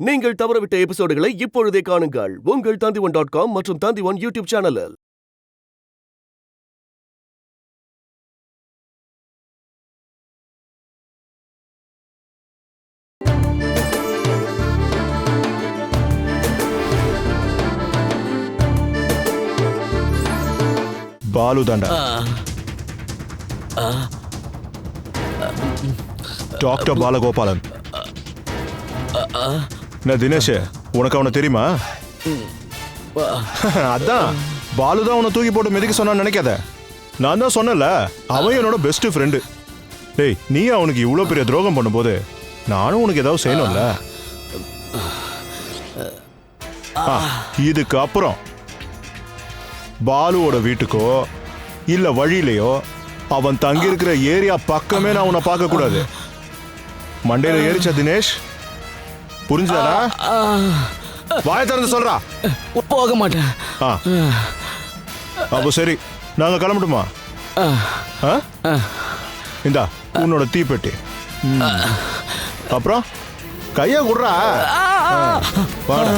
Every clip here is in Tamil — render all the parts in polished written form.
நீங்கள் தவறவிட்ட எபிசோடுகளை இப்பொழுதே காணுங்கள் உங்கள் Tandivan.com மற்றும் Tandivan யூடியூப் சேனலில். பாலு தாண்டா. டாக்டர் பாலகோபாலன். என்ன தினேஷ், உனக்கு அவனை தெரியுமா? அதான் பாலு தான் உன்னை தூக்கி போட்டு மிதிக்க சொன்னான்னு நினைக்காத. நான் தான் சொன்னல, அவன் என்னோட பெஸ்ட் ஃப்ரெண்டு. டேய், நீ அவனுக்கு இவ்வளோ பெரிய துரோகம் பண்ணும்போது நானும் உனக்கு ஏதாவது செய்யணும்ல. இதுக்கு அப்புறம் பாலுவோட வீட்டுக்கோ இல்ல வழியிலையோ அவன் தங்கி இருக்கிற ஏரியா பக்கமே நான் உன்னை பார்க்க கூடாது. மண்டையில ஏறிச்சா தினேஷ்? புரிஞ்சுதாடா? வாய திறந்து சொல்றா. போக மாட்டேன். அப்போ சரி, நாங்க கிளம்பட்டுமா? இந்தா உன்னோட தீப்பெட்டி. அப்புறம் கைய குடுறா. வாடா.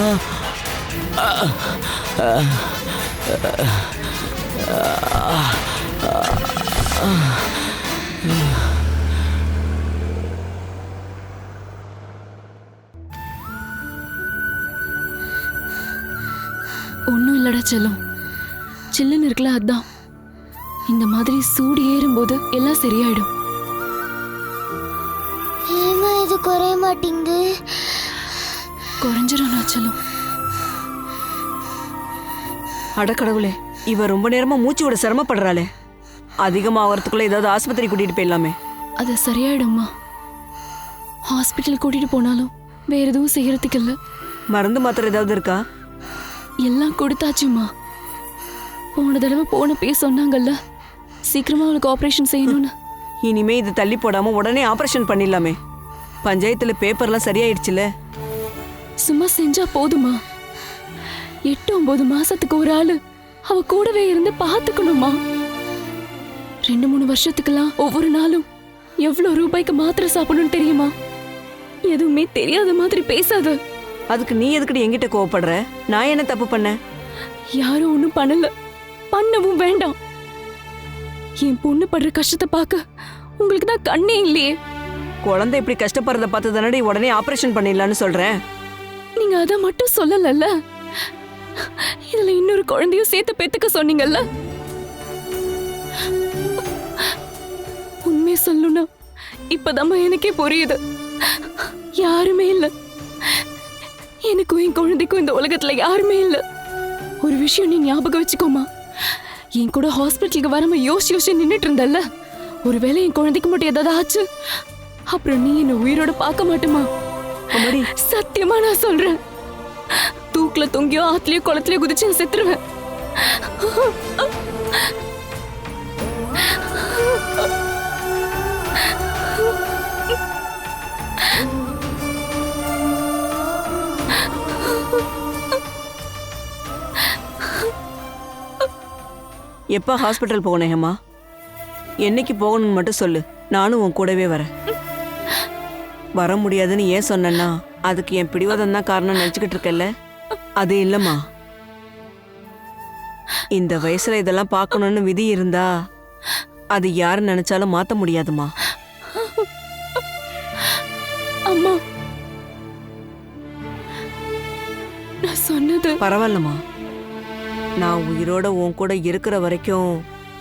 ஒன்றும் இல்லடா செல்லம், சில்லுன்னு இருக்குல்ல, அதான். இந்த மாதிரி சூடு ஏறும்போது எல்லாம் சரியாயிடும். ஏமா இது குறைய மாட்டேங்குது? குறைஞ்சிரும் செல்லம். அடக்கடவுளே, இவ ரொம்ப நேரமா மூச்சு விட சிரமப்படுறாளே. அதிகமாகறதுக்குள்ள ஏதாவது ஆஸ்பத்திரி கூட்டிட்டு போயிடலாமே. அது சரியாயிடும்மா. ஹாஸ்பிட்டல் கூட்டிட்டு போனாலும் வேற எதுவும் செய்யறதுக்கு இல்லை. மருந்து மாத்திரை ஏதாவது இருக்கா? எல்லாம் கொடுத்தாச்சுமா. போன தடவை போனப்பே சொன்னாங்கல்ல, சீக்கிரமா அவளுக்கு ஆபரேஷன் செய்யணும்னு. இனிமே இது தள்ளி போடாம உடனே ஆபரேஷன் பண்ணிடலாமே. பஞ்சாயத்துல பேப்பர்லாம் சரியாயிடுச்சுல. சும்மா செஞ்சா போதுமா? 8-9 மாசத்துக்கு ஒரு ஆளு அவ கூடவே இருந்து பாத்துக்கணுமா? 2-3 வருஷத்துக்கெல்லாம் ஒவ்வொரு நாளும் எவ்வளவு ரூபாய்க்கு மாத்திரை சாப்பிடணும்னு தெரியுமா? எதுவுமே தெரியாத மாதிரி பேசாத. அதுக்கு நீ எதுக்கடி என்கிட்ட கோவப்படுற? நான் என்ன தப்பு பண்ண? யாரும் ஒண்ணும் பண்ணல, பண்ணவும் வேண்டாம். என் பொண்ணு படுற கஷ்டத்தை பார்க்க உங்களுக்கு தான் கண்ணே இல்லையே. குழந்தை இப்படி கஷ்டப்படுறத பார்த்து தானடி உடனே ஆபரேஷன் பண்ணிடலான்னு சொல்றேன். நீங்க அதை மட்டும் சொல்லல, இதுல இன்னொரு குழந்தையும் சேர்த்து பெத்துக்க சொன்னீங்கல்ல. உண்மையை சொல்லணும்னா இப்பதாம்மா எனக்கே புரியுது. யாருமே இல்ல எனக்கும் என் குழந்தைக்கும் இந்த உலகத்துல யாருமே இல்ல. ஒரு விஷயம் நீ ஞாபகம் வச்சுக்கோமா, என் கூட ஹாஸ்பிட்டலுக்கு வராம யோசி நின்னுட்டு இருந்தல்ல. ஒருவேளை என் குழந்தைக்கு மட்டும் ஏதாவது ஆச்சு, அப்புறம் நீ என்ன உயிரோட பார்க்க மாட்டோமா? சத்தியமா நான் சொல்றேன், தூக்குல தொங்கியோ ஆத்துலயோ குளத்துலயோ குதிச்சு செத்துருவேன். எப்ப ஹாஸ்பிட்டல் போகணும் ஹேமா? என்னைக்கு போகணும்னு மட்டும் சொல்லு, நானும் உன் கூடவே வரேன். வர முடியாதுன்னு ஏன் சொன்னா அதுக்கு என் பிடிவாதம் தான் காரணம் நினைச்சுக்கிட்டு இருக்கல. அது இல்லம்மா, இந்த வயசுல இதெல்லாம் பார்க்கணும்னு விதி இருந்தா அது யாரு நினைச்சாலும் மாத்த முடியாதுமா. அம்மா, நான் சொன்னது பரவாயில்லம்மா. நான் உயிரோட உன் கூட இருக்கிற வரைக்கும்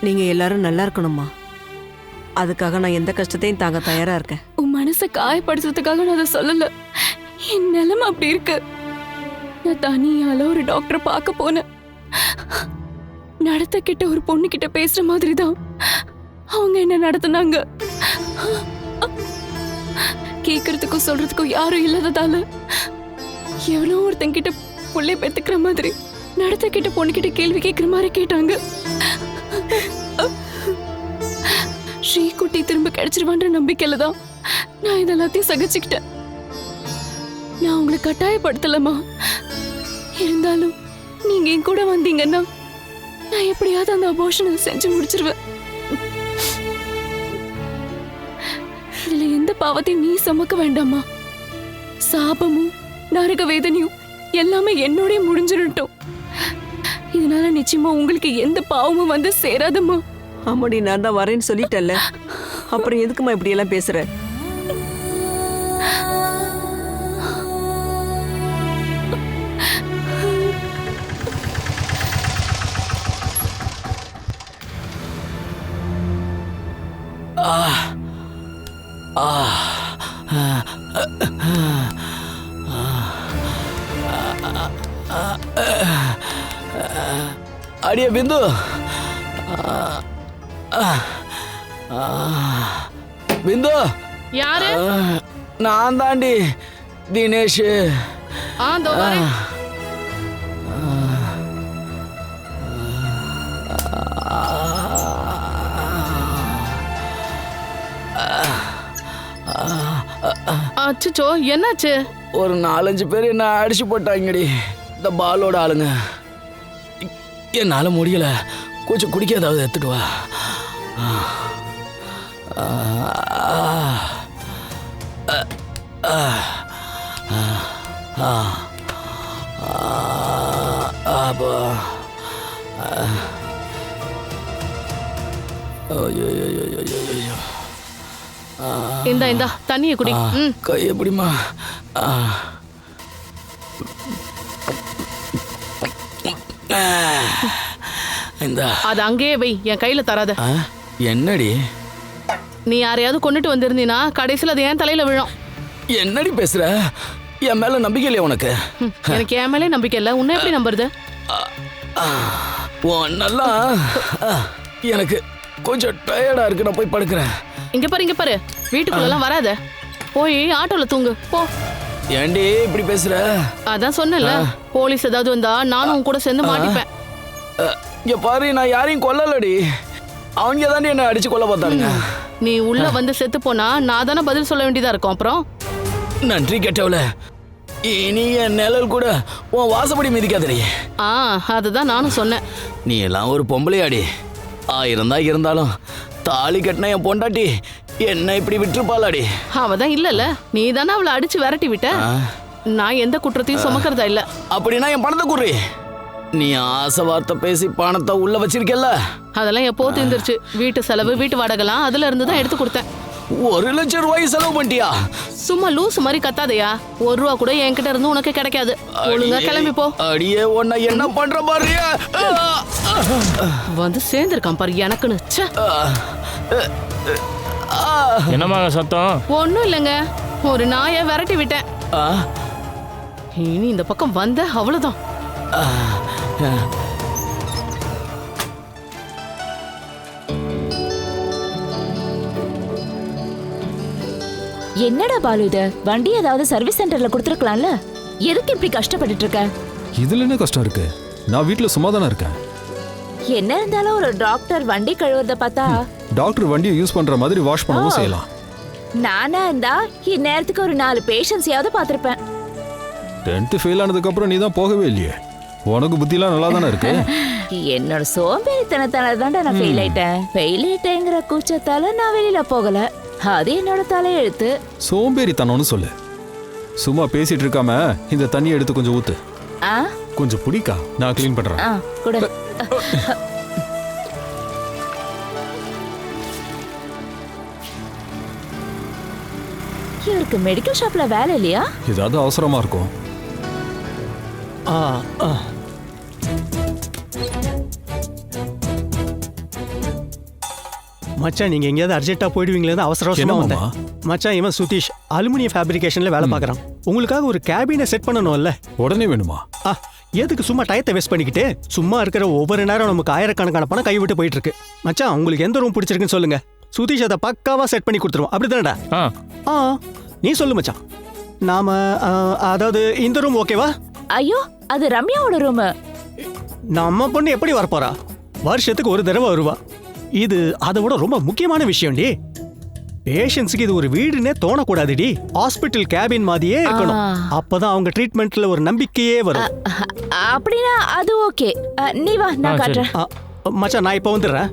நீங்க எல்லாரும் நல்லா இருக்கணும்மா. அதுக்காக நான் எந்த கஷ்டத்தையும் தாங்க தயாரா இருக்கேன். உன் மனசை காயப்படுத்துறதுக்காக நான் அதை சொல்லல. என் நிலைமை அப்படி இருக்கு. நான் தனியால ஒரு டாக்டரை பார்க்க போனேன். நடத்த கிட்ட ஒரு பொண்ணு கிட்ட பேசுற மாதிரி தான் அவங்க என்ன நடத்தினாங்க. கேக்குறதுக்கும் சொல்றதுக்கும் யாரும் இல்லாததால எவ்வளோ ஒருத்தங்கிட்ட புள்ளை பெத்துக்கிற மாதிரி நடத்த கிட்ட பொண்ணு கிட்ட கேள்வி கேட்கிற மாதிரி கேட்டாங்க. ஸ்ரீகுட்டி திரும்ப கிடைச்சிருவான்ற நம்பிக்கையில தான் நான் இதெல்லாத்தையும் சகிச்சுக்கிட்டேன். நான் உங்களை கட்டாயப்படுத்தலமா. இருந்தாலும் நீங்க என் கூட வந்தீங்கன்னா நான் எப்படியாவது அந்த அபார்ஷனை செஞ்சு முடிச்சிருவேன். இதுல எந்த பாவத்தையும் நீ சுமக்க வேண்டாமா. சாபமும் நரக வேதனையும் எல்லாமே என்னோடய முடிஞ்சிடட்டும். இதனால நிச்சயமா உங்களுக்கு எந்த பாவமும் வந்து சேராதம்மா. ஆமாடி, நான் தான் வரேன்னு சொல்லிட்டேன்ல, அப்புறம் எதுக்குமா இப்படி எல்லாம் பேசுற? அடியே பிந்து, பிந்து. யாரு? நான் தாண்டி தினேஷ். இதோ வரேன். அச்சோ, என்னாச்சு? ஒரு 4-5 பேர் என்ன அடிச்சு போட்டாங்கடி, இந்த பாலோட ஆளுங்க. என்னால முடியல, கொஞ்சம் குடிக்க ஏதாவது எடுத்துட்டு வா. அப்பா, இந்தா தண்ணியை குடி. கை எப்படிமா? இந்த அது அங்கேயே வை, என் கையில தராத. என்னடி நீ யாரையாவது கொண்டுட்டு வந்திருந்தீனா கடைசியில் அது என் தலையில விழும். என்னடி பேசுற? என் மேல நம்பிக்கை இல்லையா உனக்கு? எனக்கு என் மேலே நம்பிக்கை இல்லை, உன்னை எப்படி நம்புறது? ஒன்னெல்லாம் எனக்கு கொஞ்சம் டயர்டா இருக்கு, நான் போய் படுக்கிறேன். இங்க பாரு, வீட்டுக்குள்ளெல்லாம் வராத, போய் ஆட்டோல தூங்கு போ. ஏண்டி இப்படி பேசுற? அதான் சொன்னல, போலீஸ் ஏதாவது வந்தா நானும் உன் கூட சேர்ந்து மாட்டிப்பேன். இங்க பாரு, நான் யாரையும் கொல்லலடி, அவங்க தாண்டி என்ன அடிச்சு கொல்ல பார்த்தாங்க. நீ உள்ள வந்து செத்து போனா நான் தானே பதில் சொல்ல வேண்டியதா இருக்கும். அப்புறம் நன்றி கெட்டவள, இனி என் நிழல் கூட உன் வாசப்படி மிதிக்காதடி. அதுதான் நானும் சொன்னேன். நீ எல்லாம் ஒரு பொம்பளையாடி, 1000 தான் இருந்தாலும் தாலி கட்டின என் பொண்டாட்டி என்ன இப்படி விட்டுருப்பாளாடி? அவதான் இல்லல்ல, நீ தானே அவளை அடிச்சு விரட்டி விட்ட. நான் எந்த குற்றத்தையும் சுமக்கிறதா இல்ல. அப்படின்னா என் பணத்தை குடுறி. நீ ஆசை வார்த்தை பேசி பணத்தை உள்ள வச்சிருக்கல, அதெல்லாம் எப்போ தீர்ந்துருச்சு. வீட்டு செலவு, வீட்டு வாடகைலாம் அதுல இருந்து தான் எடுத்து கொடுத்தேன். 1 லட்சம் ரூபாய் செலவு பண்ணிட்டியா? சும்மா லூஸ் மாதிரி கத்தாதையா, 1 ரூபா கூட என்கிட்ட இருந்து உனக்கு கிடைக்காது. ஒழுங்கா கிளம்பி போ. அடியே, உன்னை என்ன பண்ற பாரு. வந்து சேர்ந்திருக்கான் பாரு எனக்குன்னு. என்னம்மா சத்தம்? ஒன்னும் இல்லைங்க, ஒரு நாயை விரட்டி விட்டேன். இனி இந்த பக்கம் வந்த அவ்வளவுதான். என்னடா பாலு இது? வண்டி ஏதாவது சர்வீஸ் சென்டர்ல கொடுத்துருக்கலாம்ல, எதுக்கு இப்படி கஷ்டப்பட்டுட்டு இருக்க? இதுல என்ன கஷ்டம் இருக்கு? நான் வீட்ல சும்மா தானே இருக்கேன். என்ன இருந்தாலும் ஒரு டாக்டர் வண்டி கழுவுறத பார்த்தா டாக்டர் வண்டியை யூஸ் பண்ற மாதிரி வாஷ் பண்ணவும் செய்யலாம். நானா இருந்தா இந்நேரத்துக்கு ஒரு 4 பேஷண்ட்ஸையாவது பார்த்திருப்பேன். 10th ஃபெயில் ஆனதுக்கு அப்புறம் நீ தான் போகவே இல்லையே. உனக்கு புத்திலாம் நல்லா தானே இருக்கு. என்னோட சோம்பேறித்தனத்தால தான்டா நான் ஃபெயில் ஆயிட்டேங்கிற கூச்சத்தால நான் வெளியில போகல. அது என்னோட தலையெழுத்து. சோம்பேறித்தனம்னு சொல்லு. சும்மா பேசிட்டு இருக்காம இந்த தண்ணியை எடுத்து கொஞ்சம் ஊத்து. கொஞ்சம் பிடிக்கா, நான் க்ளீன் பண்றேன். கூட இவருக்கு மெடிக்கல் ஷாப்ல வேலை இல்லையா? ஏதாவது அவசரமா இருக்கும். மச்சான், நீங்க எங்கேயாவது அர்ஜென்ட்டா போயிடுவீங்களேன்னு அவசரமா வந்தேன். மச்சான், இவன் சுதீஷ் அலுமினியம் ஃபேப்ரிகேஷன்ல வேலை பார்க்கறான். உங்களுக்காக ஒரு கேபினை செட் பண்ணணும்ல. உடனே வேணுமா? எதுக்கு சும்மா டயத்தை வேஸ்ட் பண்ணிக்கிட்டு? சும்மா இருக்கிற ஒவ்வொரு நேரம் நமக்கு ஆயிரக்கணக்கான பணம் கை விட்டு போயிட்டு இருக்கு. மச்சான், உங்களுக்கு எந்த ரூம் பிடிச்சிருக்குன்னு சொல்லுங்க, சுதீஷ் அதை பக்காவா செட் பண்ணி கொடுத்துருவோம். அப்படிதானடா? நீ சொல்லு மச்சான். நாம அதாவது இந்த ரூம் ஓகேவா? ஐயோ, அது ரம்யாவோட ரூம். நம்ம பொண்ணு எப்படி வரப்போறா? வருஷத்துக்கு ஒரு தடவை வருவா. இது அதை விட ரொம்ப முக்கியமான விஷயம்டி. பேஷண்ட்ஸ்க்கு இது ஒரு வீடுன்னே தோணக்கூடாதுடி. ஹாஸ்பிட்டல் கேபின் மாதிரியே இருக்கணும். அப்பதான் அவங்க ட்ரீட்மெண்ட்ல ஒரு நம்பிக்கையே வரும். அப்படின்னா அது ஓகே. நீ வா, நான் காட்டுறேன். மச்சான், நான் இப்ப வந்துடுறேன்.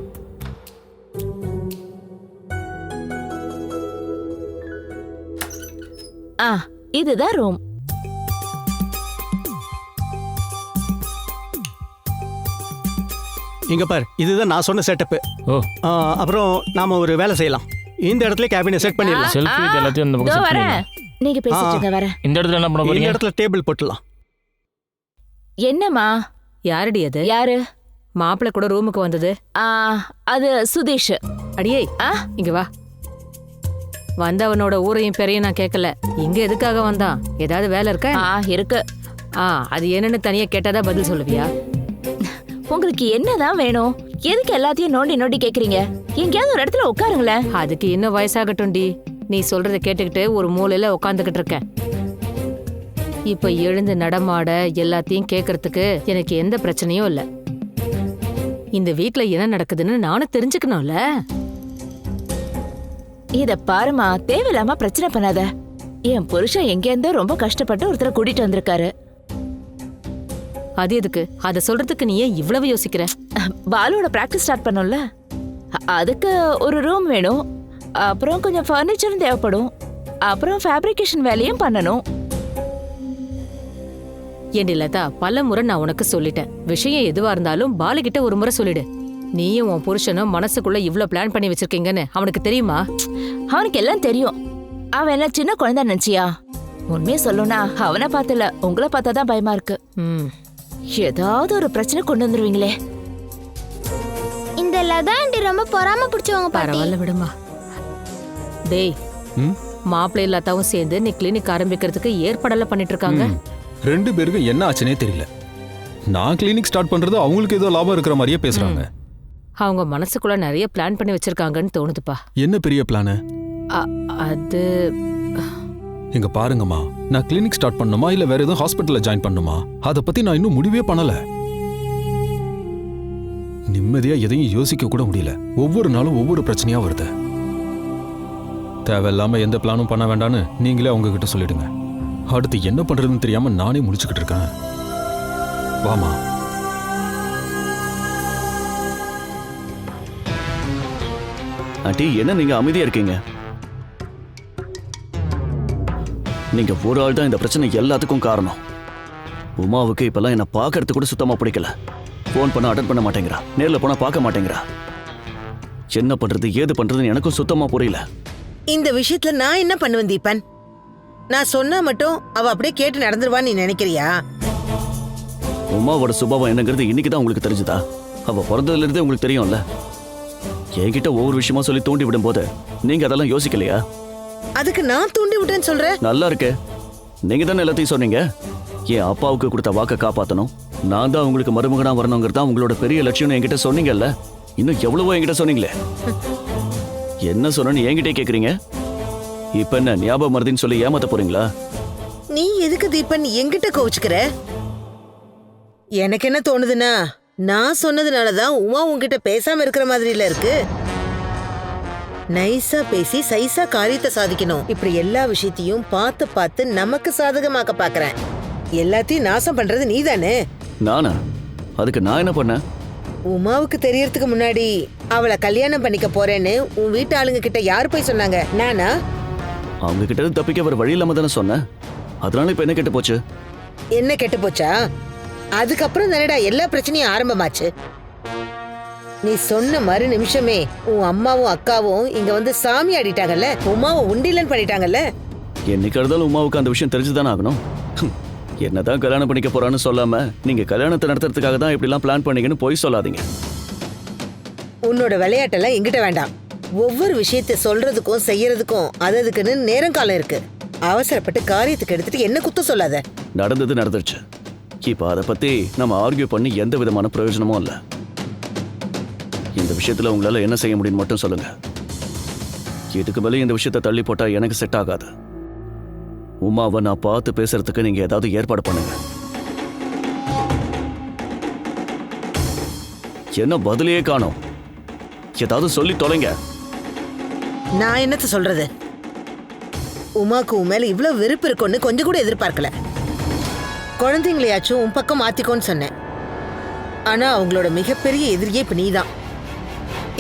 இதுதான் ரூம். இங்க பாரு இதுதான் நான் சொன்ன செட்டப்பு. ஓ அப்புறம் நாம ஒரு வேலை செய்யலாம். இந்த இடத்துல கேபினை செட் பண்ணிடலாம். செல்ஃபி எல்லாத்தையும் இந்த பக்கம் set பண்ணிடுங்க. நீங்க பேசிட்டு வரேன். இந்த இடத்துல என்ன பண்ண இந்த போறீங்க? இடத்துல டேபிள் போட்டுடலாம். என்னம்மா? யாரடி அது? யாரு? மாப்பிள்ளை கூட ரூமுக்கு வந்தது. அது சுதீஷ். அடியே இங்க வா. வந்தவனோட ஊரையும் பேரையும் நான் கேட்கல. இங்க எதுக்காக வந்தான்? ஏதாவது வேலை இருக்கா? இருக்கு. அது என்னன்னு தனியா கேட்டாதான் பதில் சொல்லுவியா? உங்களுக்கு என்னதான் வேணும்? எதுக்கு எல்லாத்தையும் நோண்டி நோண்டி கேக்குறீங்க? எங்கேயாவது ஒரு இடத்துல உட்காருங்களேன். அதுக்கு இன்னும் வயசாகட்டும்டி. நீ சொல்றதை கேட்டுக்கிட்டு ஒரு மூலையில உட்காந்துக்கிட்டு இருக்கேன். இப்ப எழுந்து நடமாட எல்லாத்தையும் கேட்கறதுக்கு எனக்கு எந்த பிரச்சனையும் இல்ல. இந்த வீட்ல என்ன நடக்குதுன்னு நானும் தெரிஞ்சுக்கணும்ல. இத பாருமா, தேவையில்லாம பிரச்சனை பண்ணாத. என் புருஷன் எங்க இருந்தோ ரொம்ப கஷ்டப்பட்டு ஒருத்தரை கூட்டிட்டு வந்திருக்காரு. அது எதுக்கு? அத சொல்றதுக்கு நீ ஏன் இவ்வளவு யோசிக்கிற? பாலுவோட பிராக்டிஸ் ஸ்டார்ட் பண்ணும்ல, அதுக்கு ஒரு ரூம் வேணும். அப்புறம் கொஞ்சம் ஃபர்னிச்சரும் தேவைப்படும். அப்புறம் ஃபேப்ரிகேஷன் வேலையும் பண்ணணும். ஏண்டி லதா, பல முறை நான் உனக்கு சொல்லிட்டேன். விஷயம் எதுவா இருந்தாலும் பாலு கிட்ட ஒரு முறை சொல்லிடு. நீயும் உன் புருஷனும் மனசுக்குள்ள இவ்ளோ பிளான் பண்ணி வச்சிருக்கீங்கன்னு அவனுக்கு தெரியுமா? அவனுக்கு எல்லாம் தெரியும். அவன் என்ன சின்ன குழந்தை நினைச்சியா? உண்மையை சொல்லணும்னா அவனை பார்த்தல, உங்களை பார்த்தாதான் பயமா இருக்கு. ஏதாவது ஒரு பிரச்சனை கொண்டு வந்துருவீங்களே. இந்த லதா ஆண்டி ரொம்ப பொறாம பிடிச்சவங்க பாட்டி. பரவாயில்ல விடுமா. டேய், மாப்பிள்ளை லதாவும் சேர்ந்து நீ கிளினிக் ஆரம்பிக்கிறதுக்கு ஏற்பாடெல்லாம் பண்ணிட்டு இருக்காங்க. ரெண்டு பேருக்கும் என்ன ஆச்சுனே தெரியல. நான் கிளினிக் ஸ்டார்ட் பண்றது அவங்களுக்கு ஏதோ லாபம் இருக்கிற மாதிரியே பேசுறாங்க. அவங்க மனசுக்குள்ள நிறைய பிளான் பண்ணி வச்சிருக்காங்கன்னு தோணுதுப்பா. என்ன பெரிய பிளானு? அது இங்க பாருங்கம்மா, நான் கிளினிக் ஸ்டார்ட் பண்ணுமா இல்ல வேற எதுவும் ஹாஸ்பிட்டல்ல ஜாயின் பண்ணுமா, அதை பத்தி நான் இன்னும் முடிவே பண்ணல. நிம்மதியா எதையும் யோசிக்க கூட முடியல. ஒவ்வொரு நாளும் ஒவ்வொரு பிரச்சனையா வருது. தேவையில்லாம எந்த பிளானும் பண்ண வேண்டான்னு நீங்களே அவங்க கிட்ட சொல்லிடுங்க. அடுத்து என்ன பண்றதுன்னு தெரியாம நானே முடிச்சுக்கிட்டு இருக்கேன். வாமா. ஆண்டி, என்ன நீங்க அமைதியா இருக்கீங்க? நீங்க ஒரு ஆள் தான் இந்த பிரச்சனை எல்லாத்துக்கும் காரணம். உமாவுக்கு இப்பெல்லாம் என்ன பார்க்கறது கூட சுத்தமா பிடிக்கல. ஃபோன் பண்ண அட்டன் பண்ண மாட்டேங்கிறா, நேர்ல போனா பார்க்க மாட்டேங்கிறா. என்ன பண்றது ஏது பண்றதுன்னு எனக்கும் சுத்தமா புரியல. இந்த விஷயத்துல நான் என்ன பண்ணுவேன் தீபன்? நான் சொன்னா மட்டும் அவ அப்படியே கேட்டு நடந்துருவான்னு நீ நினைக்கிறியா? உமாவோட சுபாவம் என்னங்கிறது இன்னைக்கு தான் உங்களுக்கு தெரிஞ்சுதா? அவ பிறந்ததுல இருந்தே உங்களுக்கு தெரியும்ல. என்கிட்ட ஒவ்வொரு விஷயமா சொல்லி தூண்டி விடும் போது நீங்க அதெல்லாம் யோசிக்கலையா? அதுக்கு நான் தூண்டி விட்டேன்னு சொல்றேன். நல்லா இருக்கு. நீங்க தானே எல்லாத்தையும் சொன்னீங்க. என் அப்பாவுக்கு கொடுத்த வாக்கை காப்பாத்தணும், நான் தான் உங்களுக்கு மருமகனா வரணுங்கிறது தான் உங்களோட பெரிய லட்சியம்னு என்கிட்ட சொன்னீங்கல்ல. இன்னும் எவ்வளவோ என்கிட்ட சொன்னீங்களே. என்ன சொன்னு என்கிட்டே கேக்குறீங்க? இப்ப என்ன ஞாபகம் மறதின்னு சொல்லி ஏமாத்த போறீங்களா? நீ எதுக்கு தீபன் என்கிட்ட கோவிச்சுக்கிற? எனக்கு என்ன தோணுதுன்னா, நான் சொன்னதுனாலதான் உமா உன்கிட்ட பேசாம இருக்கிற மாதிரி இல்ல இருக்கு. நைஸா பேசி சைஸா காரியத்தை சாதிக்கணும். இப்படி எல்லா விஷயத்தையும் பார்த்து பார்த்து நமக்கு சாதகமாக்க பாக்குறேன். எல்லாத்தையும் நாசம் பண்றது நீதானே. நானா? அதுக்கு நான் என்ன பண்ணேன்? உமாவுக்கு தெரியறதுக்கு முன்னாடி அவளை கல்யாணம் பண்ணிக்க போறேன்னு உன் வீட்டு ஆளுங்க கிட்ட யார் போய் சொன்னாங்க? நானா? அவங்க கிட்ட இருந்து தப்பிக்க வர வழி இல்லாம தானே சொன்னேன். அதனால இப்ப என்ன கெட்டு போச்சு? என்ன கெட்டு போச்சா? அதுக்கப்புறம் தானடா எல்லா பிரச்சனையும் ஆரம்பமாச்சு. நீ சொன்ன மறு நிமிஷமே உன் அம்மாவும் அக்காவும் இங்க வந்து சாமி ஆடிட்டாங்கல்ல, உமாவை உண்டிலன் பண்ணிட்டாங்கல்ல. என்னைக்கு இருந்தாலும் உமாவுக்கு அந்த விஷயம் தெரிஞ்சுதானே ஆகணும். என்னதான் கல்யாணம் பண்ணிக்க போறான்னு சொல்லாம நீங்க கல்யாணத்தை நடத்துறதுக்காக தான் இப்படி எல்லாம் பிளான் பண்ணீங்கன்னு போய் சொல்லாதீங்க. உன்னோட விளையாட்டெல்லாம் எங்கிட்ட வேண்டாம். ஒவ்வொரு விஷயத்தை சொல்றதுக்கும் செய்யறதுக்கும் அதுக்குன்னு நேரம் காலம் இருக்கு. அவசரப்பட்டு காரியத்துக்கு எடுத்துட்டு என்ன குத்தம் சொல்லாத. நடந்தது நடந்துருச்சு. இப்ப அதை பத்தி நம்ம ஆர்கியூ பண்ணி எந்த விதமான பிரயோஜனமும் இல்ல. இந்த விஷயத்துல உங்களால என்ன செய்ய முடியும்னு மட்டும் சொல்லுங்க. இதுக்கு மேலே இந்த விஷயத்தை தள்ளி போட்டா எனக்கு செட் ஆகாது. உமாவை நான் பார்த்து பேசுறதுக்கு நீங்க ஏதாவது ஏற்பாடு பண்ணுங்க. என்ன பதிலையே காணோம்? ஏதாவது சொல்லி தொலைங்க. நான் என்னத்த சொல்றது? உமாக்கு உன் மேல இவ்வளவு வெறுப்பு இருக்குன்னு கொஞ்சம் கூட எதிர்பார்க்கல. குழந்தைங்களையாச்சும் உன் பக்கம் மாத்திக்கோன்னு சொன்னேன். ஆனா அவங்களோட மிகப்பெரிய எதிரியே இப்ப நீதான்.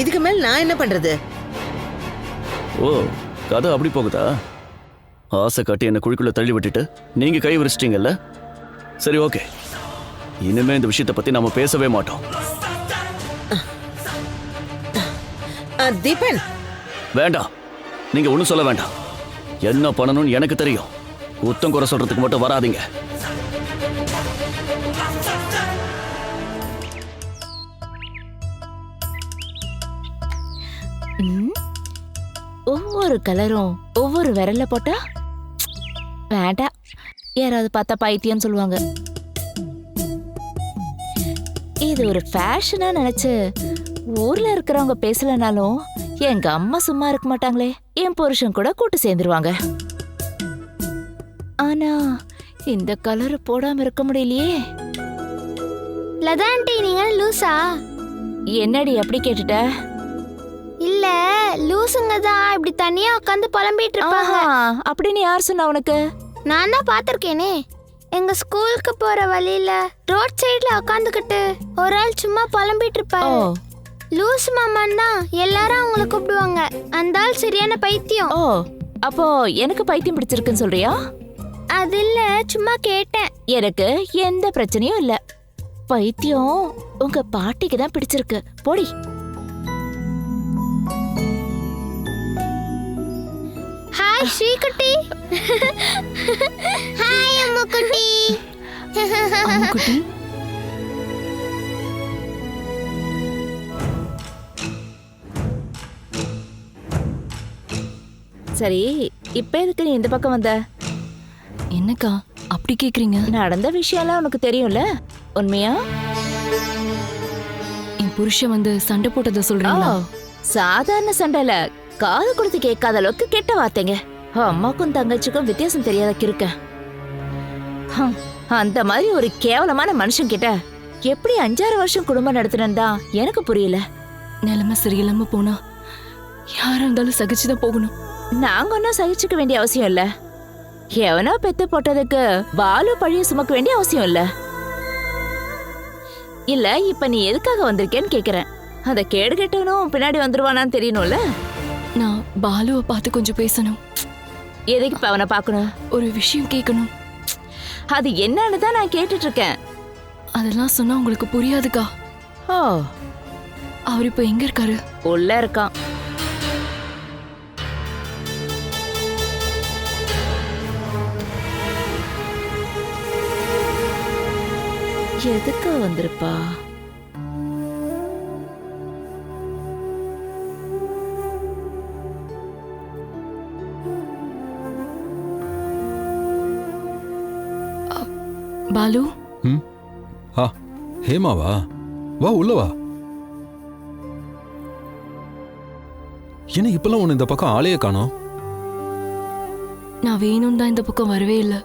இதுக்கு மேல நான் என்ன பண்றது? ஓ, கதை அப்படி போகுதா? ஆசை காட்டி என்ன குழிக்குள்ள தள்ளி விட்டுட்டு நீங்க கை விரிச்சிட்டீங்கல்ல. சரி, ஓகே. இனிமே இந்த விஷயத்தை பத்தி நாம பேசவே மாட்டோம். தீபன் வேண்டாம், நீங்க ஒண்ணும் சொல்ல வேண்டாம். என்ன பண்ணணும்னு எனக்கு தெரியும். குத்தம் குறை சொல்றதுக்கு மட்டும் வராதீங்க. ஒவ்வொரு கலரும் ஒவ்வொரு விரல்ல போட்டா வேண்டாம், யாராவது பார்த்தா பைத்தியம் சொல்லுவாங்க. இது ஒரு ஃபேஷனா நினைச்சு ஊர்ல இருக்கிறவங்க பேசலனாலும் எங்க அம்மா சும்மா இருக்க மாட்டாங்களே. என் புருஷன் கூட கூட்டு சேர்ந்துருவாங்க. ஆனா இந்த கலர் போடாம இருக்க முடியலையே. லதா ஆண்டி, நீங்க லூசா? என்னடி அப்படி கேட்டுட்ட? இல்ல, லூசுங்க தான் இப்படி தனியா உட்காந்து புலம்பிட்டு இருப்பாங்க. அப்படின்னு யார் சொன்னா உனக்கு? நான் தான் பாத்திருக்கேனே. எங்க ஸ்கூலுக்கு போற வழியில ரோட் சைடுல உட்காந்துக்கிட்டு ஒரு ஆள் சும்மா புலம்பிட்டு இருப்பாரு. லூசு மாமான் தான் எல்லாரும் அவங்கள கூப்பிடுவாங்க. அந்த ஆள் சரியான பைத்தியம். ஓ, அப்போ எனக்கு பைத்தியம் பிடிச்சிருக்குன்னு சொல்றியா? அது இல்ல, சும்மா கேட்டேன். எனக்கு எந்த பிரச்சனையும் இல்ல. பைத்தியம் உங்க பாட்டிக்கு தான் பிடிச்சிருக்கு. போடி. ஹாய் ஸ்ரீகுட்டி. ஹாய் அம்முக்குட்டி. அம்முக்குட்டி, சரி, இப்ப எதுக்கு நீ இந்த பக்கம் வந்த? என்னக்கா அப்படி கேக்குறீங்க? நடந்த விஷயம்லாம் உனக்கு தெரியும்ல, உண்மையா? என் புருஷன் வந்து சண்டை போட்டதை சொல்றீங்களா? சாதாரண சண்டைல காது கொடுத்து கேட்காத அளவுக்கு கெட்ட வார்த்தைங்க. அம்மாக்கும் தங்கச்சிக்கும் வித்தியாசம் தெரியாத கிருக்க. அந்த மாதிரி ஒரு கேவலமான மனுஷன் கிட்ட எப்படி 5-6 வருஷம் குடும்பம் நடத்தினா எனக்கு புரியல. நிலைமை சரியில்லாம போனா யாரா இருந்தாலும் சகிச்சுதான் போகணும். நாங்க ஒன்னும் சகிச்சுக்க வேண்டிய அவசியம் இல்ல. எவனோ பெத்து போட்டதுக்கு பாலு பழிய சுமக்க வேண்டிய அவசியம் இல்ல. இல்ல, இப்ப நீ எதுக்காக வந்திருக்கேன்னு கேக்குறேன். அத கேடு கெட்டவனும் பின்னாடி வந்துருவானான்னு தெரியணும்ல. நான் பாலுவை பார்த்து கொஞ்சம் பேசணும். எதுக்கு இப்ப அவனை பார்க்கணும்? ஒரு விஷயம் கேட்கணும். அது என்னன்னு தான் நான் கேட்டுட்டு இருக்கேன். அதெல்லாம் சொன்னா உங்களுக்கு புரியாதுக்கா. ஓ, அவர் இப்ப எங்க இருக்காரு? உள்ள இருக்கான். எதுக்கு வந்திருப்பா? பாலு. ஹேமாவா? வா, உள்ள வா. என்ன இப்பெல்லாம் உன்னை இந்த பக்கம் ஆளையே காணோம்? நான் வேணும் தான் இந்த பக்கம் வரவே இல்லை.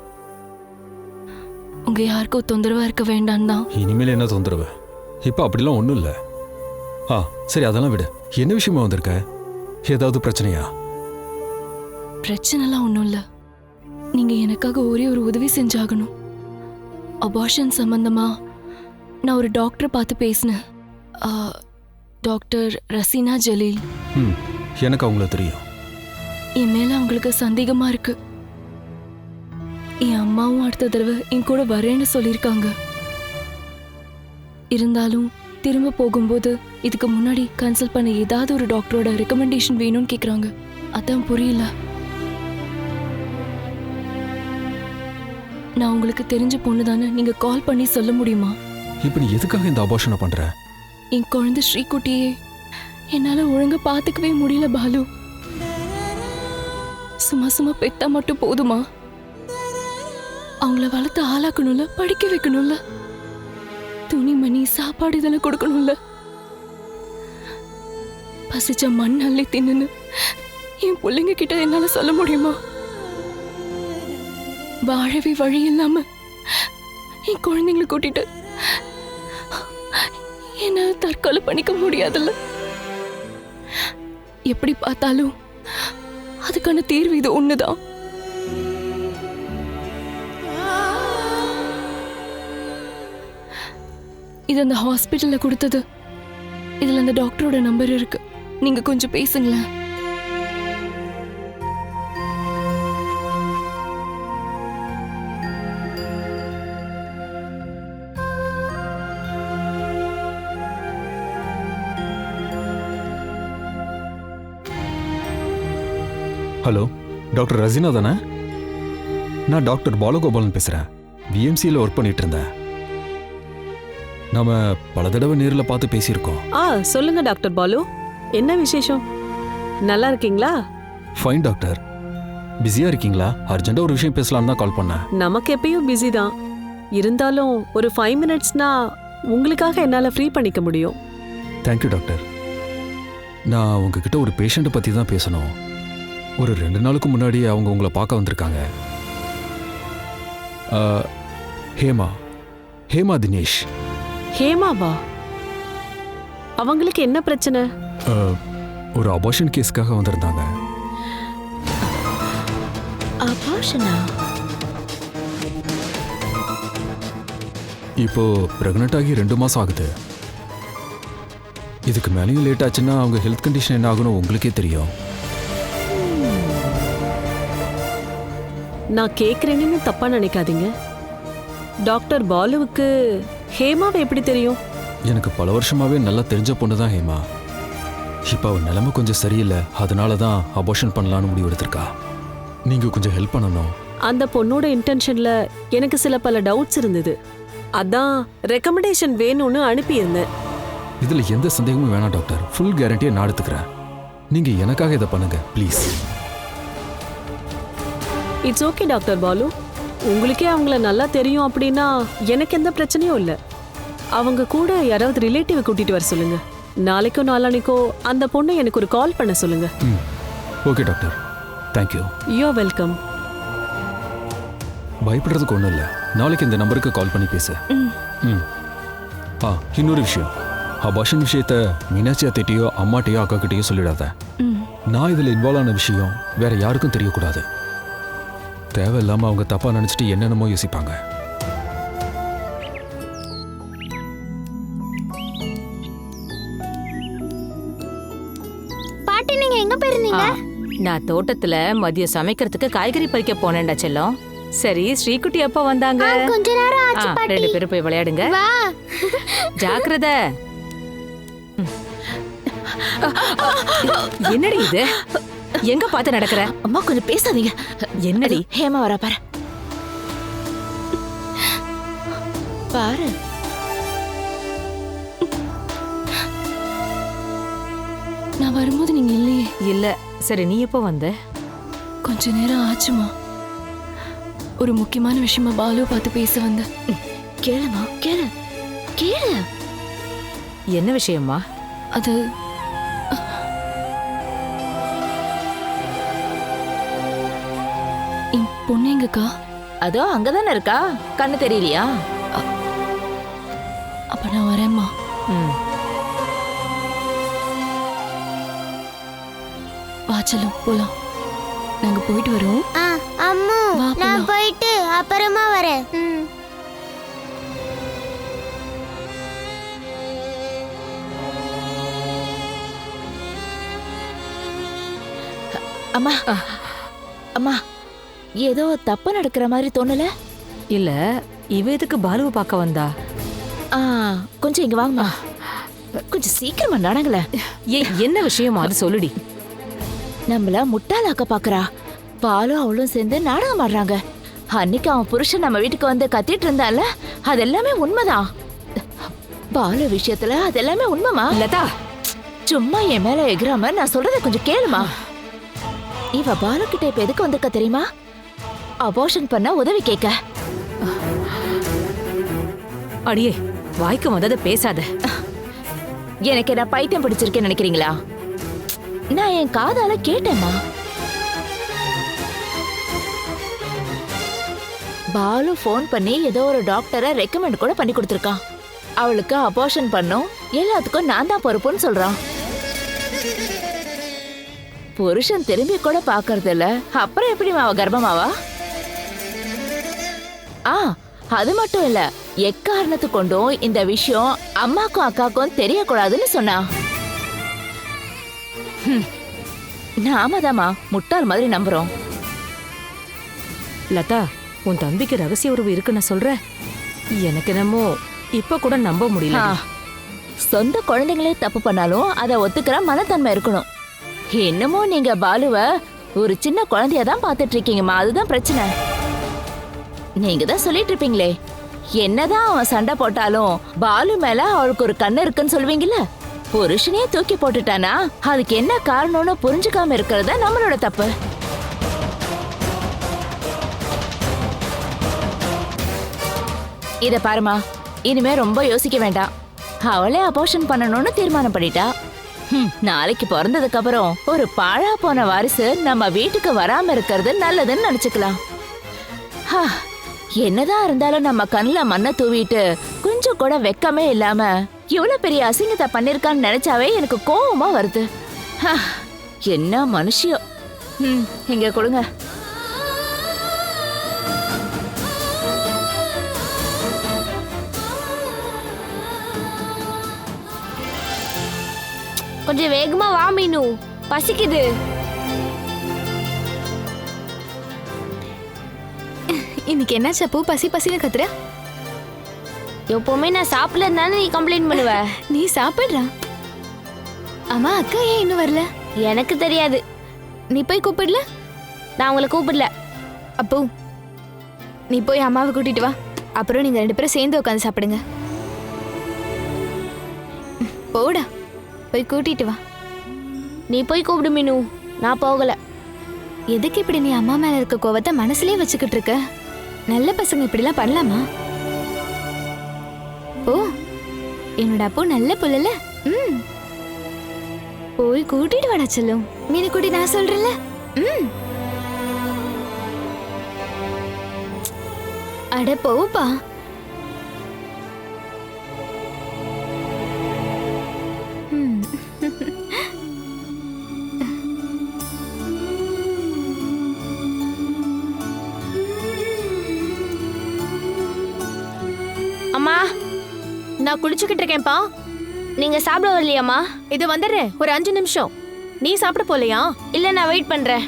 உங்க யாருக்கும் தொந்தரவா இருக்க வேண்டாம் தான். இனிமேல் என்ன தொந்தரவு? இப்ப அப்படிலாம் ஒண்ணும் இல்ல. சரி, அதெல்லாம் விடு. என்ன விஷயமா வந்திருக்க? ஏதாவது பிரச்சனையா? பிரச்சனைலாம் ஒன்றும் இல்லை. நீங்க எனக்காக ஒரே ஒரு உதவி செஞ்சாகணும். அபார்ஷன் சம்பந்தமா நான் ஒரு டாக்டரை பார்த்து பேசினேன். டாக்டர் ரசீனா ஜலீல். எனக்கு அவங்கள தெரியும். என் மேல அவங்களுக்கு சந்தேகமா இருக்கு. என் அம்மாவும் அடுத்த தடவை என் கூட வரேன்னு சொல்லியிருக்காங்க. இருந்தாலும் திரும்ப போகும்போது இதுக்கு முன்னாடி கன்சல்ட் பண்ண ஏதாவது ஒரு டாக்டரோட ரெக்கமெண்டேஷன் வேணும்னு கேக்குறாங்க. அதான் புரியல. நான் உங்களுக்கு தெரிஞ்ச பொண்ணு தானே, நீங்க கால் பண்ணி சொல்ல முடியுமா? இப்ப நீ எதுக்காக இந்த அபார்ஷனை பண்ற? என் குழந்தை ஸ்ரீகுட்டியே என்னால ஒழுங்கா பாத்துக்கவே முடியல பாலு. சும்மா சும்மா பெத்தா மட்டும் போதுமா? அவங்கள வளர்த்து ஆளாக்கணும்ல, படிக்க வைக்கணும்ல, துணிமணி சாப்பாடு இதெல்லாம் கொடுக்கணும்ல. பசிச்ச மண் அள்ளி தின்னு என் பிள்ளைங்க கிட்ட என்னால சொல்ல முடியுமா? வாழவே வழி இல்லாம என் குழந்தைங்களை கூட்டிட்டு என்னால தற்கொலை பண்ணிக்க முடியாதுல்ல. எப்படி பார்த்தாலும் அதுக்கான தீர்வு இது ஒண்ணுதான். இது அந்த ஹாஸ்பிட்டல்ல கொடுத்தது. இதுல அந்த டாக்டரோட நம்பர் இருக்கு. நீங்க கொஞ்சம் பேசுங்களேன். ஹலோ, டாக்டர் ரஜினா தானே? நான் டாக்டர் பாலகோபாலன் பேசுகிறேன். பிஎம்சியில் ஒர்க் பண்ணிட்டு இருந்தேன். நாம பல தடவை நேரில் பார்த்து பேசியிருக்கோம். சொல்லுங்க டாக்டர் பாலு, என்ன விசேஷம்? நல்லா இருக்கீங்களா? Fine doctor. பிஸியாக இருக்கீங்களா? அர்ஜென்ட்டாக ஒரு விஷயம் பேசலாம்னு தான் கால் பண்ணேன். நமக்கு எப்பயும் பிஸி தான். இருந்தாலும் ஒரு 5 மினிட்ஸ்னா உங்களுக்காக என்னால் ஃப்ரீ பண்ணிக்க முடியும். Thank you doctor. நான் உங்ககிட்ட ஒரு பேஷண்ட்டை பற்றி தான் பேசணும். ஒரு 2 நாளுக்கு முன்னாடி அவங்க உங்களை பார்க்க வந்திருக்காங்க. ஹேமா தினேஷ். ஹேமாவா? அவங்களுக்கு என்ன பிரச்சனை? ஒரு அபார்ஷன் கேஸ்க்காக வந்திருந்தாங்க. அபார்ஷனா? இப்போ பிரெக்னென்ட் ஆகி 2 மாசம் ஆகுது. இதுக்கு மேலேயும் லேட் ஆச்சுன்னா அவங்க ஹெல்த் கண்டிஷன் என்ன ஆகணும் உங்களுக்கே தெரியும். நான் கேட்குறேன்னு தப்பா நினைக்காதீங்க. டாக்டர் பாலுவுக்கு ஹேமாவை எப்படி தெரியும்? எனக்கு பல வருஷமாவே நல்லா தெரிஞ்ச பொண்ணு தான் ஹேமா. இப்போ அவன் நிலைமை கொஞ்சம் சரியில்லை, அதனால தான் அபார்ஷன் பண்ணலான்னு முடிவு எடுத்திருக்கா. நீங்க கொஞ்சம் ஹெல்ப் பண்ணணும். அந்த பொண்ணோட இன்டென்ஷன்ல எனக்கு பல டவுட்ஸ் இருந்தது. அதான் ரெக்கமெண்டேஷன் வேணும்னு அனுப்பியிருந்தேன். இதுல எந்த சந்தேகமும் வேணாம் டாக்டர். ஃபுல் கேரண்டியை நான் எடுத்துக்கிறேன். நீங்க எனக்காக இதை பண்ணுங்க please. It's okay doctor Balu. உங்களுக்கே அவங்கள நல்லா தெரியும் அப்படின்னா எனக்கு எந்த பிரச்சனையும் இல்லை. அவங்க கூட யாராவது ரிலேட்டிவை கூட்டிட்டு வர சொல்லுங்க. நாளைக்கோ நாளானிக்கோ அந்த பொண்ணை எனக்கு ஒரு கால் பண்ண சொல்லுங்க. Okay doctor, thank you. You are welcome. பயப்படுறதுக்கு ஒன்றும் இல்லை. நாளைக்கு இந்த நம்பருக்கு கால் பண்ணி பேசு. இன்னொரு விஷயம், அபார்ஷன் விஷயத்த மீனாட்சி அத்தைட்டையோ அம்மாட்டையோ அக்கா கிட்டேயோ சொல்லிடாத. நான் இதில் இன்வால்வ் ஆன விஷயம் வேற யாருக்கும் தெரியக்கூடாது. தேவையில்லாம அவங்க தப்பா நினைச்சிட்டு என்னென்னமோ யோசிப்பாங்க. பாட்டி, நீங்க எங்க போயிருந்தீங்க? நான் தோட்டத்துல மதியம் சமைக்கிறதுக்கு காய்கறி பறிக்க போனேன்டா செல்லம். சரி, ஸ்ரீகுட்டி எப்ப வந்தாங்க? கொஞ்ச நேரம் ஆச்சு பாட்டி. 2 பேரும் போய் விளையாடுங்க. வா. ஜாக்கிரதை. என்னடி இது? எங்க பார்த்து நடக்கிற? அம்மா கொஞ்சம் பேசாதீங்க. என்னடி? ஹேமா வரா பாரு. பாரு. நான் வரும்போது நீங்க இல்லையே. இல்ல. சரி, நீ எப்போ வந்த? கொஞ்ச நேரம் ஆச்சுமா. ஒரு முக்கியமான விஷயமா பாலு பார்த்து பேச வந்த. கேளுமா, கேளு கேளு. என்ன விஷயமா? அது என் பொண்ணு எங்கக்கா? அதோ அங்கதானே இருக்கா. கண்ணு தெரியலையா? அப்ப நான் வரேம்மா. வாச்சலும் போலாம். நாங்க போயிட்டு வரோம். அம்மா, நான் போயிட்டு அப்புறமா வரேன். அம்மா, அம்மா, ஏதோ தப்பு நடக்கிற மாதிரி தோணல? இல்ல, இவ எதுக்கு பாலுவை பார்க்க வந்தா? கொஞ்சம் இங்க வாங்கம்மா. கொஞ்சம் சீக்கிரமா நடங்கல. என்ன விஷயமா அது சொல்லுடி. நம்மள முட்டாளாக்க பாக்குறா. பாலும் அவளும் சேர்ந்து நாடகம் ஆடுறாங்க. அன்னைக்கு அவன் புருஷன் நம்ம வீட்டுக்கு வந்து கத்திட்டு இருந்தால, அது எல்லாமே உண்மைதான். பாலு விஷயத்துல அது எல்லாமே உண்மைமா? லதா, சும்மா என் மேல எகிராம நான் சொல்றத கொஞ்சம் கேளுமா. இவ பாலு கிட்ட இப்ப எதுக்கு வந்திருக்க தெரியுமா? அபார்ஷன் பண்ண உதவி கேட்க. அடியே, வாய்க்கு வந்தத பேசாத. எனக்கு என்ன பைத்தியம் பிடிச்சிருக்கேன்னு நினைக்கிறீங்களா? நான் என் காதால கேட்டேம்மா. பாலு போன் பண்ணி ஏதோ ஒரு டாக்டரை ரெக்கமெண்ட் கூட பண்ணி கொடுத்திருக்கான். அவளுக்கு அபார்ஷன் பண்ணும், எல்லாத்துக்கும் நான் தான் பொறுப்புன்னு சொல்றான். புருஷன் திரும்பி கூட பாக்குறது இல்ல, அப்புறம் எப்படி அவ கர்ப்பமாவா? அது மட்டும் இல்ல, எக்காரணத்து கொண்டும் இந்த விஷயம் அம்மாக்கும் அக்காக்கும் தெரியக்கூடாதுன்னு சொன்னா. நாமதாமா முட்டாள் மாதிரி நம்புறோம். லதா, உன் தம்பிக்கு ரகசிய உறவு இருக்குன்னு சொல்ற. எனக்கு என்னமோ இப்ப கூட நம்ப முடியல. சொந்த குழந்தைங்களே தப்பு பண்ணாலும் அதை ஒத்துக்கிற மனத்தன்மை இருக்கணும். என்னமோ நீங்க பாலுவ ஒரு சின்ன குழந்தைய தான் பாத்துட்டு இருக்கீங்கம்மா, அதுதான் பிரச்சனை. நீங்க தான் சொல்லிட்டு இருப்பீங்களே, என்னதான் அவன் சண்டை போட்டாலும் பாலு மேல அவளுக்கு ஒரு கண்ணு இருக்குன்னு சொல்லுவீங்கல்ல. புருஷனையே தூக்கி போட்டுட்டானா அதுக்கு என்ன காரணம்னு புரிஞ்சுக்காம இருக்கிறது நம்மளோட தப்பு. இத பாருமா, இனிமே ரொம்ப யோசிக்க வேண்டாம். அவளே அபோஷன் பண்ணணும்னு தீர்மானம் பண்ணிட்டா. நாளைக்கு பிறந்ததுக்கு அப்புறம் ஒரு பாழா போன வாரிசு நம்ம வீட்டுக்கு வராம இருக்கிறது நல்லதுன்னு நினைச்சுக்கலாம். என்னதான் இருந்தாலும் நம்ம கண்ணுல மண்ணை தூவிட்டு கொஞ்சம் கூட வெக்கமே இல்லாம இவ்வளவு பெரிய அசிங்கத்தை பண்ணிருக்கான்னு நினைச்சாவே எனக்கு கோவமா வருது. என்ன மனுஷியோ. இங்க கொடுங்க. கொஞ்சம் வேகமா வா மீனு, பசிக்குது. இன்னைக்கு என்ன சப்பு பசி பசின்னு கத்துற? எப்பவுமே நான் சாப்பிடலன்னு நீ கம்ப்ளைண்ட் பண்ணுவ. நீ சாப்பிடுறா. அம்மா அக்கா ஏன் இன்னும் வரல? எனக்கு தெரியாது. நீ போய் கூப்பிடல? நான் உங்களை கூப்பிடல. அப்போ நீ போய் அம்மாவை கூட்டிட்டு வா, அப்புறம் நீங்க 2 பேரும் சேர்ந்து உட்காந்து சாப்பிடுங்க. போடா, போய் கூட்டிட்டு வா. நீ போய் கூப்பிடு மீனு, நான் போகல. எதுக்கு இப்படி நீ அம்மா மேல இருக்க கோவத்தை மனசுலயே வச்சுக்கிட்டு இருக்க? நல்ல பசங்க இப்படிலாம் பண்ணலாமா? ஓ, என்னோட அப்போ நல்ல புள்ளல. போய் கூட்டிட்டு வாடா செல்லும். மீனு கூட்டி நான் சொல்றேன்ல. அட போப்பா. அம்மா, நான் குளிச்சுக்கிட்டு இருக்கேன்ப்பா. நீங்க சாப்பிட வரலையாம்மா? இது வந்துடுறேன், ஒரு 5 நிமிஷம். நீ சாப்பிட போலையா? இல்ல, நான் வெயிட் பண்றேன்.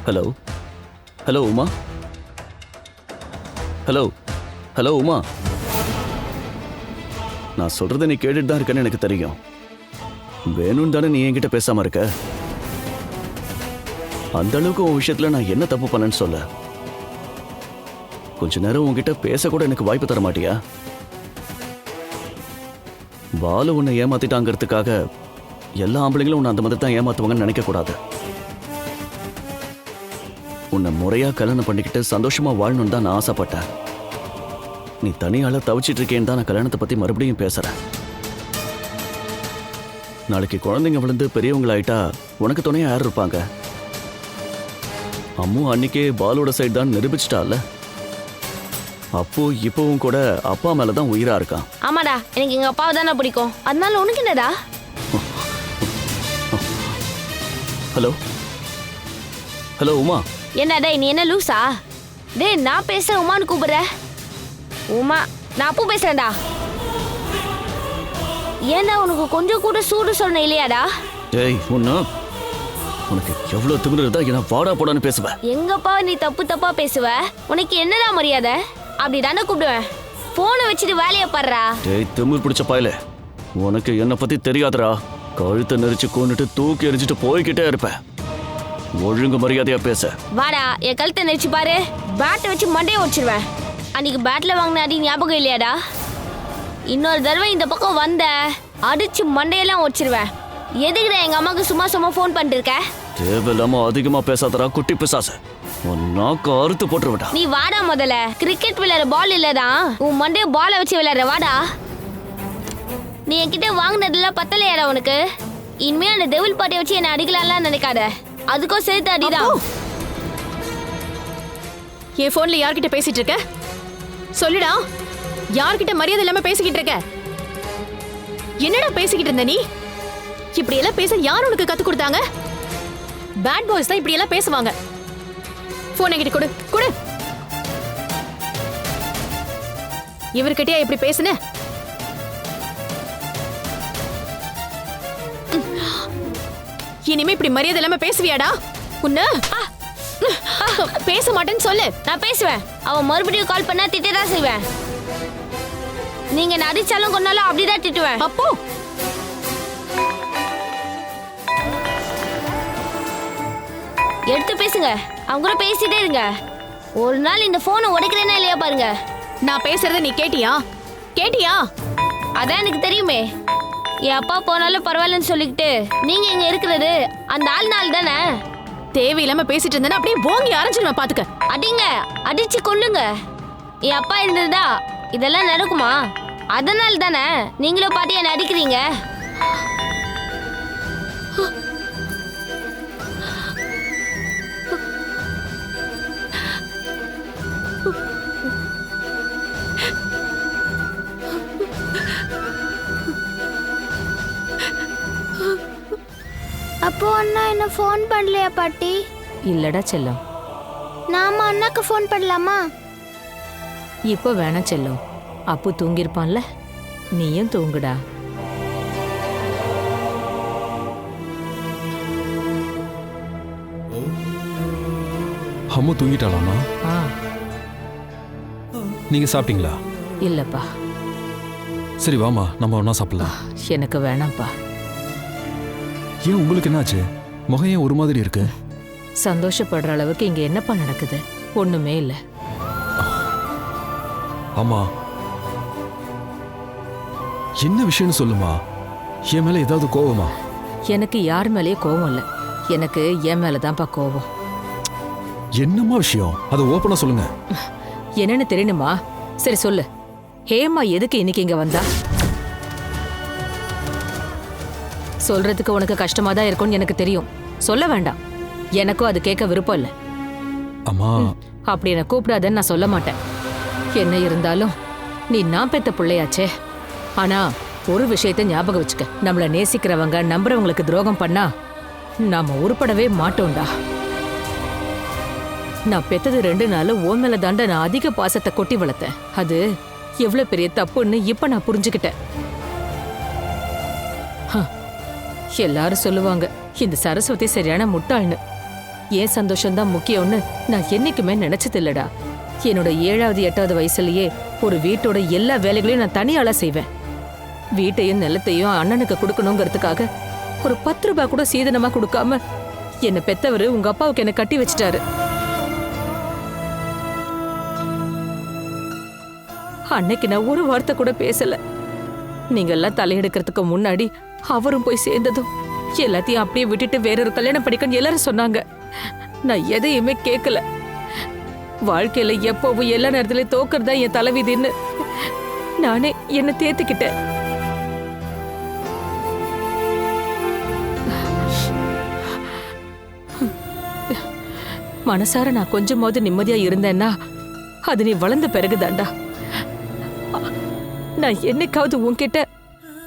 Hello hello Uma. Hello hello Uma. நான் சொல்றதை நீ கேட்டுட்டு தான் இருக்கேன்னு எனக்கு தெரியும். வேணும்னு தானே நீ என்கிட்ட பேசாம இருக்க. அந்த அளவுக்கு உன் விஷயத்துல நான் என்ன தப்பு பண்ணேன்னு சொல்ல. கொஞ்ச நேரம் உன்கிட்ட பேச கூட எனக்கு வாய்ப்பு தர மாட்டியா? பாலு உன்னை ஏமாத்திட்டாங்கிறதுக்காக எல்லா ஆம்பளைங்களும் உன்னை அந்த மாதிரி தான் ஏமாத்துவாங்கன்னு நினைக்க கூடாது. உன்னை முறையா கல்யாணம் பண்ணிக்கிட்டு சந்தோஷமா வாழணும்னு தான் நான் ஆசைப்பட்டேன். நீ தனியால தவிச்சிட்டு இருக்கேன்னு தான் நான் கல்யாணத்தை பத்தி மறுபடியும் பேசுறேன். நாளைக்கு குழந்தைங்க விழுந்து பெரியவங்களாயிட்டா உனக்கு துணையா யார் இருப்பாங்க? அம்மு அன்னைக்கே பாலோட சைடு தான் நிரூபிச்சிட்டால. அப்போ இப்பவும் கூட அப்பா மேலதான் உயிரா இருக்கான். ஆமாடா, எனக்கு எங்க அப்பாவை தானே பிடிக்கும். அதனால உனக்கு என்னடா? Hello hello Uma. என்னடா நீ என்ன லூசா? டேய், நான் பேசுறேன், உமான்னு கூப்பிடுற. உமா, நான் அப்போ பேசுறேன்டா. ஏன்டா உனக்கு கொஞ்சம் கூட சூடு சொன்ன இல்லையாடா? டேய், உனக்கு எவ்வளவு திமிரு இருந்தா என்ன வாடா போடான்னு பேசுவ? எங்க அப்பாவை நீ தப்பு தப்பா பேசுவ. உனக்கு என்னடா மரியாதை? அப்படி தானே கூப்பிடுவேன். போனை வச்சுட்டு வேலையை பாடுறா. டேய், திமிர் பிடிச்ச பாயல, உனக்கு என்ன பத்தி தெரியாதுடா. கழுத்தை நெரிச்சு கொண்டுட்டு தூக்கி எரிஞ்சிட்டு போய்கிட்டே இருப்பேன். ஒழுங்கு மரியாதையா பேச. வாடா, என் கழுத்தை நெரிச்சு பாரு. பேட்டை வச்சு மண்டையை உடைச்சிருவேன். அன்னைக்கு பேட்ல வாங்கின அடி ஞாபகம் இல்லையாடா? இன்னொரு தடவை இந்த பக்கம் வந்த அடிச்சு மண்டையெல்லாம் உடைச்சிருவேன். எதுக்குடா எங்க அம்மாவுக்கு சும்மா சும்மா ஃபோன் பண்ணிட்டு இருக்க? தேவையில்லாம அதிகமா பேசாதடா குட்டி பிசாசு. நாக்கு அறுத்து போட்டுருவடா. நீ வாடா முதல்ல. கிரிக்கெட் விளையாட பால் இல்லதான், உன் மண்டைய பாலை வச்சு விளையாடுற. வாடா. நீ என்கிட்ட வாங்கினதுல பத்தலையாடா உனக்கு? இனிமே அந்த டெவில் பாட்டியை வச்சு என்ன அடிக்கலாம்லாம் நினைக்காத. அதுக்கும் சேர்த்து அடிதான். என் போன்ல யார்கிட்ட பேசிட்டு இருக்க? சொல்லுடா, யார்கிட்ட மரியாதை இல்லாம பேசிக்கிட்டு இருக்க? என்னடா பேசிக்கிட்டு இருந்த நீ? இப்படி எல்லாம் பேச யார் உனக்கு கத்து கொடுத்தாங்க? பேட் பாய்ஸ் தான் இப்படி எல்லாம் பேசுவாங்க. போன் என்கிட்ட கொடு, கொடு. இவர்கிட்டயா இப்படி பேசுன? இனிமே இப்படி மரியாதை இல்லாம பேசுவியாடா? உன்ன பேச மாட்டேன்னு சொல்லு. நான் பேசுவேன். அவன் மறுபடியும் கால் பண்ணா திட்டதான் செய்வேன். நீங்க என்ன அடிச்சாலும் கொன்னாலும் அப்படிதான் திட்டுவேன். அப்போ எடுத்து பேசுங்க. அவங்க கூட பேசிட்டே இருங்க. ஒரு நாள் இந்த போனை உடைக்கிறேன்னா இல்லையா பாருங்க. நான் பேசுறத நீ கேட்டியா? கேட்டியா? அதான் எனக்கு தெரியுமே. என் அப்பா போனாலும் பரவாயில்லன்னு சொல்லிக்கிட்டு நீங்க இங்க இருக்கிறது அந்த நாள் தானே. தேவையில்லாம பேசிட்டு இருந்தேன்னா அப்படியே போங்கி அரைஞ்சிருவேன் பாத்துக்க. அடிங்க, அடிச்சு கொல்லுங்க. என் அப்பா இருந்ததா இதெல்லாம் நடக்குமா? அதனால தானே நீங்களும் பாட்டி என்ன அடிக்கிறீங்க. அப்போ அண்ணா என்ன ஃபோன் பண்ணலையா பாட்டி? இல்லடா செல்லம், நாம அண்ணாக்கு ஃபோன் பண்ணலாமா? இப்போ வேணாம் செல்லம். அப்பு தூங்கியிருப்பான்ல, நீயும் தூங்குடா. அம்மு தூங்கிட்டாளாமா? ஆ நீங்க சாப்பிட்டீங்களா? இல்லப்பா, சரி வாமா, நம்ம ஒண்ணா சாப்பிடலாம். எனக்கு வேணாம்ப்பா. ஏன், உங்களுக்கு என்னாச்சு? முகம் ஏன் ஒரு மாதிரி இருக்கு? சந்தோஷப்படுற அளவுக்கு இங்க என்னப்பா நடக்குது? ஒண்ணுமே இல்ல. ஆமா, என்ன விஷயம்னு சொல்லுமா. என் மேல ஏதாவது கோவமா? எனக்கு யார் மேலேயே கோவம் இல்ல. எனக்கு என் மேலதான்ப்பா கோவம். என்னம்மா விஷயம்? அதை ஓப்பனா சொல்லுங்க. என்னன்னு தெரியணுமா? சரி சொல்லு. ஹேமா எதுக்கு இன்னைக்கு இங்க வந்தா? சொல்றதுக்கு உனக்கு கஷ்டமா தான் இருக்கும்னு எனக்கு தெரியும். சொல்ல வேண்டாம். எனக்கும் அது கேட்க விருப்பம் இல்லை. அம்மா, அப்படி என்ன கூப்பிடாதன்னு நான் சொல்ல மாட்டேன். என்ன இருந்தாலும் நீ நான் பெத்த பிள்ளையாச்சே. ஆனா ஒரு விஷயத்த ஞாபகம் வச்சுக்க. நம்மள நேசிக்கிறவங்க நம்புறவங்களுக்கு துரோகம் பண்ணா நாம உருப்படவே மாட்டோம்டா. நான் பெத்தது 2 நாள் ஓ மேல தாண்ட நான் அதிக பாசத்தை கொட்டி வளர்த்தேன். அது எவ்வளவு பெரிய தப்புன்னு இப்ப நான் புரிஞ்சுக்கிட்டேன். எல்லாரும் சொல்லுவாங்க இந்த சரஸ்வதி சரியான முட்டாள்னு. ஏன் சந்தோஷம்தான் முக்கியம்னு நான் என்னைக்குமே நினைச்சது இல்லடா. என்னோட 7வது 8வது வயசுலயே ஒரு வீட்டோட எல்லா வேலைகளையும் நான் தனியாளா செய்வேன். வீட்டையும் நிலத்தையும் அண்ணனுக்கு கொடுக்கணுங்கிறதுக்காக ஒரு 10 ரூபாய் கூட சீதனமா கொடுக்காம என்ன பெத்தவரு உங்க அப்பாவுக்கு என்ன கட்டி வச்சிட்டாரு. அன்னைக்கு நான் ஒரு வார்த்தை கூட பேசல. நீங்க எல்லாம் தலையெடுக்கிறதுக்கு முன்னாடி அவரும் போய் சேர்ந்ததும் எல்லாத்தையும் அப்படியே விட்டுட்டு வேறொரு கல்யாணம் படிக்கன்னு எல்லாரும் சொன்னாங்க. நான் எதையுமே கேட்கல. வாழ்க்கையில எப்பவும் எல்லா நேரத்திலயும் தோக்கறதா என் தலைவிதின்னு நானே என்ன தேத்துக்கிட்டேன். மனசார நான் கொஞ்சமாவது நிம்மதியா இருந்தேன்னா அது நீ வளர்ந்த பிறகுதான்டா. நான் என்னைக்காவது உன்கிட்ட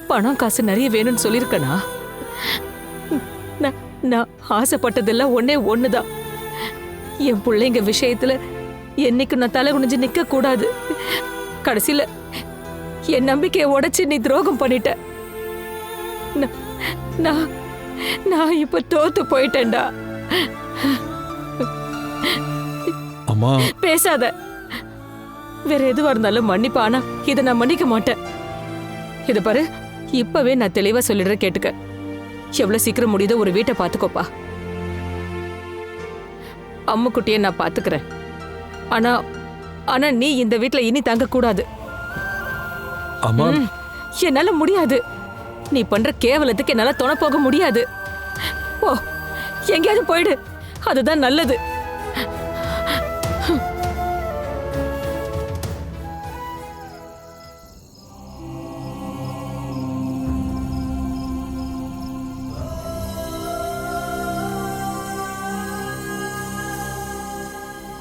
பணம் காசு நிறைய வேணும்னு சொல்லியிருக்கனா? நான் ஆசைப்பட்டதெல்லாம் ஒண்ணுதான். என் பிள்ளைங்க விஷயத்துல என்னைக்கு நான் தலை குனிஞ்சு நிக்க கூடாது. கடைசியில என் நம்பிக்கையை உடைச்சு நீ துரோகம் பண்ணிட்ட. நான் இப்ப தோத்து போயிட்டேன்டா. அம்மா, பேசாத. வேற எதுவா இருந்தாலும் மன்னிப்பா. ஆனா இதை நான் மன்னிக்க மாட்டேன். இத பாரு, இப்பவே நான் தெளிவா சொல்லிடுறேன், கேட்டுக்க. எவ்வளவு சீக்கிரம் முடியுதோ ஒரு வீட்டை பாத்துக்கோப்பா. அம்முக்குட்டிய நான் பாத்துக்கிறேன். ஆனா ஆனா நீ இந்த வீட்டுல இனி தங்க கூடாது. அம்மா, என்னால முடியாது. நீ பண்ற கேவலத்துக்கு என்னால துணை போக முடியாது. ஓ, எங்கேயாவது போயிடு. அதுதான் நல்லது.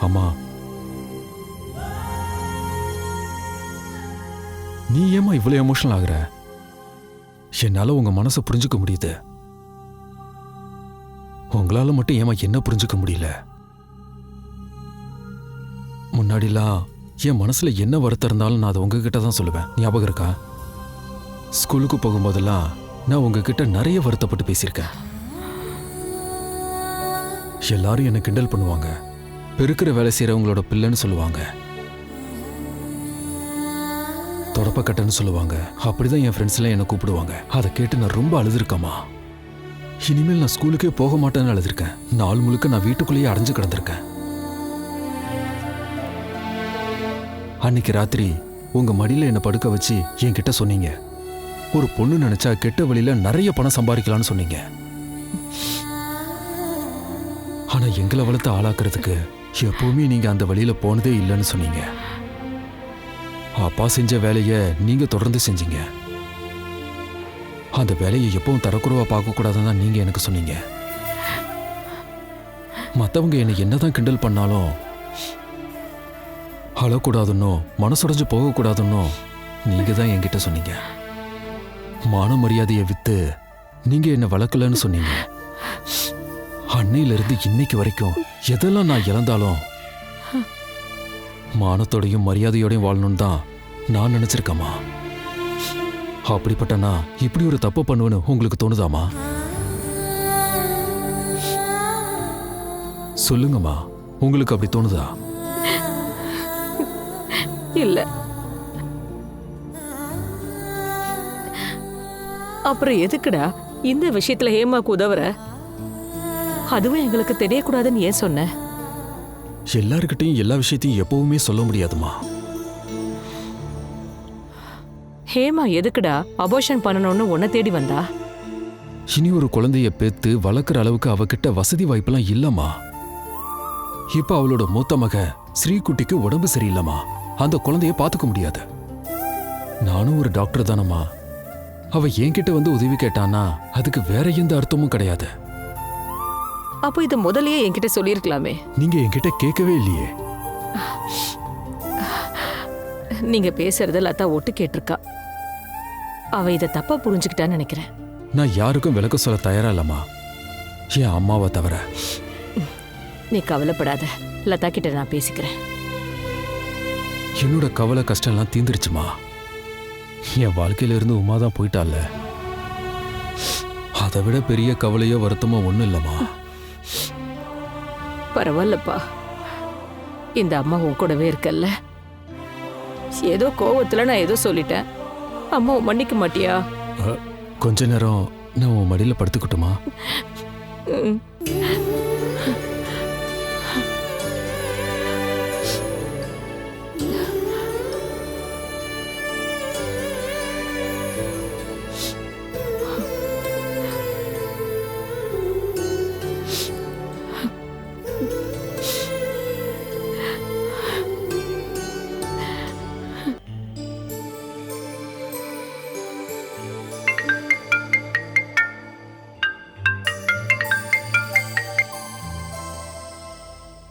அம்மா, நீ ஏம்மா இவ்வளவு எமோஷனல் ஆகுற? என்னால உங்க மனசை புரிஞ்சுக்க முடியுது. உங்களால மட்டும் ஏம்மா என்ன புரிஞ்சுக்க முடியல? முன்னாடிலாம் என் மனசுல என்ன வருத்தம் இருந்தாலும் நான் அதை உங்ககிட்ட தான் சொல்லுவேன். ஞாபகம் இருக்கா? ஸ்கூலுக்கு போகும்போதெல்லாம் நான் உங்ககிட்ட நிறைய வருத்தப்பட்டு பேசியிருக்கேன். எல்லாரும் என்னை கிண்டல் பண்ணுவாங்க, பெருக்கிற வேலை செய்யறவங்களோட பிள்ளைன்னு சொல்லுவாங்க, தொடப்பக்கட்டன்னு சொல்லுவாங்க. அப்படிதான் என் ஃப்ரெண்ட்ஸ் எல்லாம் என்னை கூப்பிடுவாங்க. அதை கேட்டு நான் ரொம்ப அழுதுருக்கேம்மா. இனிமேல் நான் ஸ்கூலுக்கே போக மாட்டேன்னு அழுதுருக்கேன். நாள் முழுக்க நான் வீட்டுக்குள்ளேயே அடைஞ்சு கிடந்திருக்கேன். அன்னைக்கு ராத்திரி உங்க மடியில என்னை படுக்க வச்சு என்கிட்ட சொன்னீங்க, ஒரு பொண்ணு நினைச்சா கெட்ட வழியில நிறைய பணம் சம்பாதிக்கலாம்னு சொன்னீங்க. ஆனா எங்களை வளர்த்து ஆளாக்குறதுக்கு எப்பவுமே நீங்க அந்த வழியில போனதே இல்லைன்னு சொன்னீங்க. அப்பா செஞ்ச வேலைய நீங்க தொடர்ந்து செஞ்சீங்க. அந்த வேலையை எப்பவும் தரக்குறைவா பார்க்க கூடாதுன்னு தான் நீங்க எனக்கு சொன்னீங்க. மத்தவங்க என்னை என்னதான் கிண்டல் பண்ணாலும் அழக்கூடாதுன்னோ மனசுடைஞ்சு போகக்கூடாதுன்னோ நீங்க தான் என்கிட்ட சொன்னீங்க. மான மரியாதையை வித்து நீங்க என்ன வளர்க்கலன்னு சொன்னீங்க. அன்னையிலிருந்து இன்னைக்கு வரைக்கும் எதெல்லாம் நான் இழந்தாலும் மானத்தோடையும் மரியாதையோடையும் வாழணும்னு தான் நான் நினைச்சிருக்கேம்மா. அப்படிப்பட்ட நான் இப்படி ஒரு தப்பு பண்ணுவேன்னு உங்களுக்கு தோணுதாமா? சொல்லுங்கம்மா, உங்களுக்கு அப்படி தோணுதா? இல்ல. அப்புறம் எதுக்குடா இந்த விஷயத்துல ஹேமாக்கு உதவுற? அதுவும் எங்களுக்கு தெரியக்கூடாதுன்னு ஏன் சொன்ன? எல்லாருக்கிட்டையும் எல்லா விஷயத்தையும் எப்பவுமே சொல்ல முடியாதுமா. ஹேமா எதுக்குடா அபோஷன் பண்ணணும்னு உன்னை தேடி வந்தா? இனி ஒரு குழந்தைய பெத்து வளர்க்குற அளவுக்கு அவகிட்ட வசதி வாய்ப்பெல்லாம் இல்லம்மா. இப்ப அவளோட மூத்த மக ஸ்ரீகுட்டிக்கு உடம்பு சரியில்லைம்மா. அந்த குழந்தைய பாத்துக்க முடியாது. நானும் ஒரு டாக்டர் தானம்மா. அவ என்கிட்ட வந்து உதவி கேட்டானா அதுக்கு வேற எந்த அர்த்தமும் கிடையாது. அப்போ இதை முதல்லயே என்கிட்ட சொல்லியிருக்கலாமே. நீங்க என்கிட்ட கேட்கவே இல்லையே. நீங்க பேசுறத லதா ஒட்டு கேட்டிருக்கா. அவ இதை தப்பா புரிஞ்சுக்கிட்டான்னு நினைக்கிறேன். நான் யாருக்கும் விளக்க சொல்ல தயாரா இல்லம்மா, என் அம்மாவை தவிர. நீ கவலைப்படாத, லதா கிட்ட நான் பேசிக்கிறேன். என்னோட கவலை கஷ்டம் எல்லாம் தீந்துருச்சுமா. என் வாழ்க்கையில இருந்து உமாதான் போயிட்டால. அதை விட பெரிய கவலையோ வருத்தமோ ஒண்ணும் இல்லம்மா. பரவாயில்லப்பா, இந்த அம்மா உன் கூடவே இருக்கல்ல. ஏதோ கோவத்துல நான் ஏதோ சொல்லிட்டேன். அம்மாவை மன்னிக்க மாட்டியா? கொஞ்ச நேரம் நான் உன் மடியில படுத்துக்கிட்டுமா?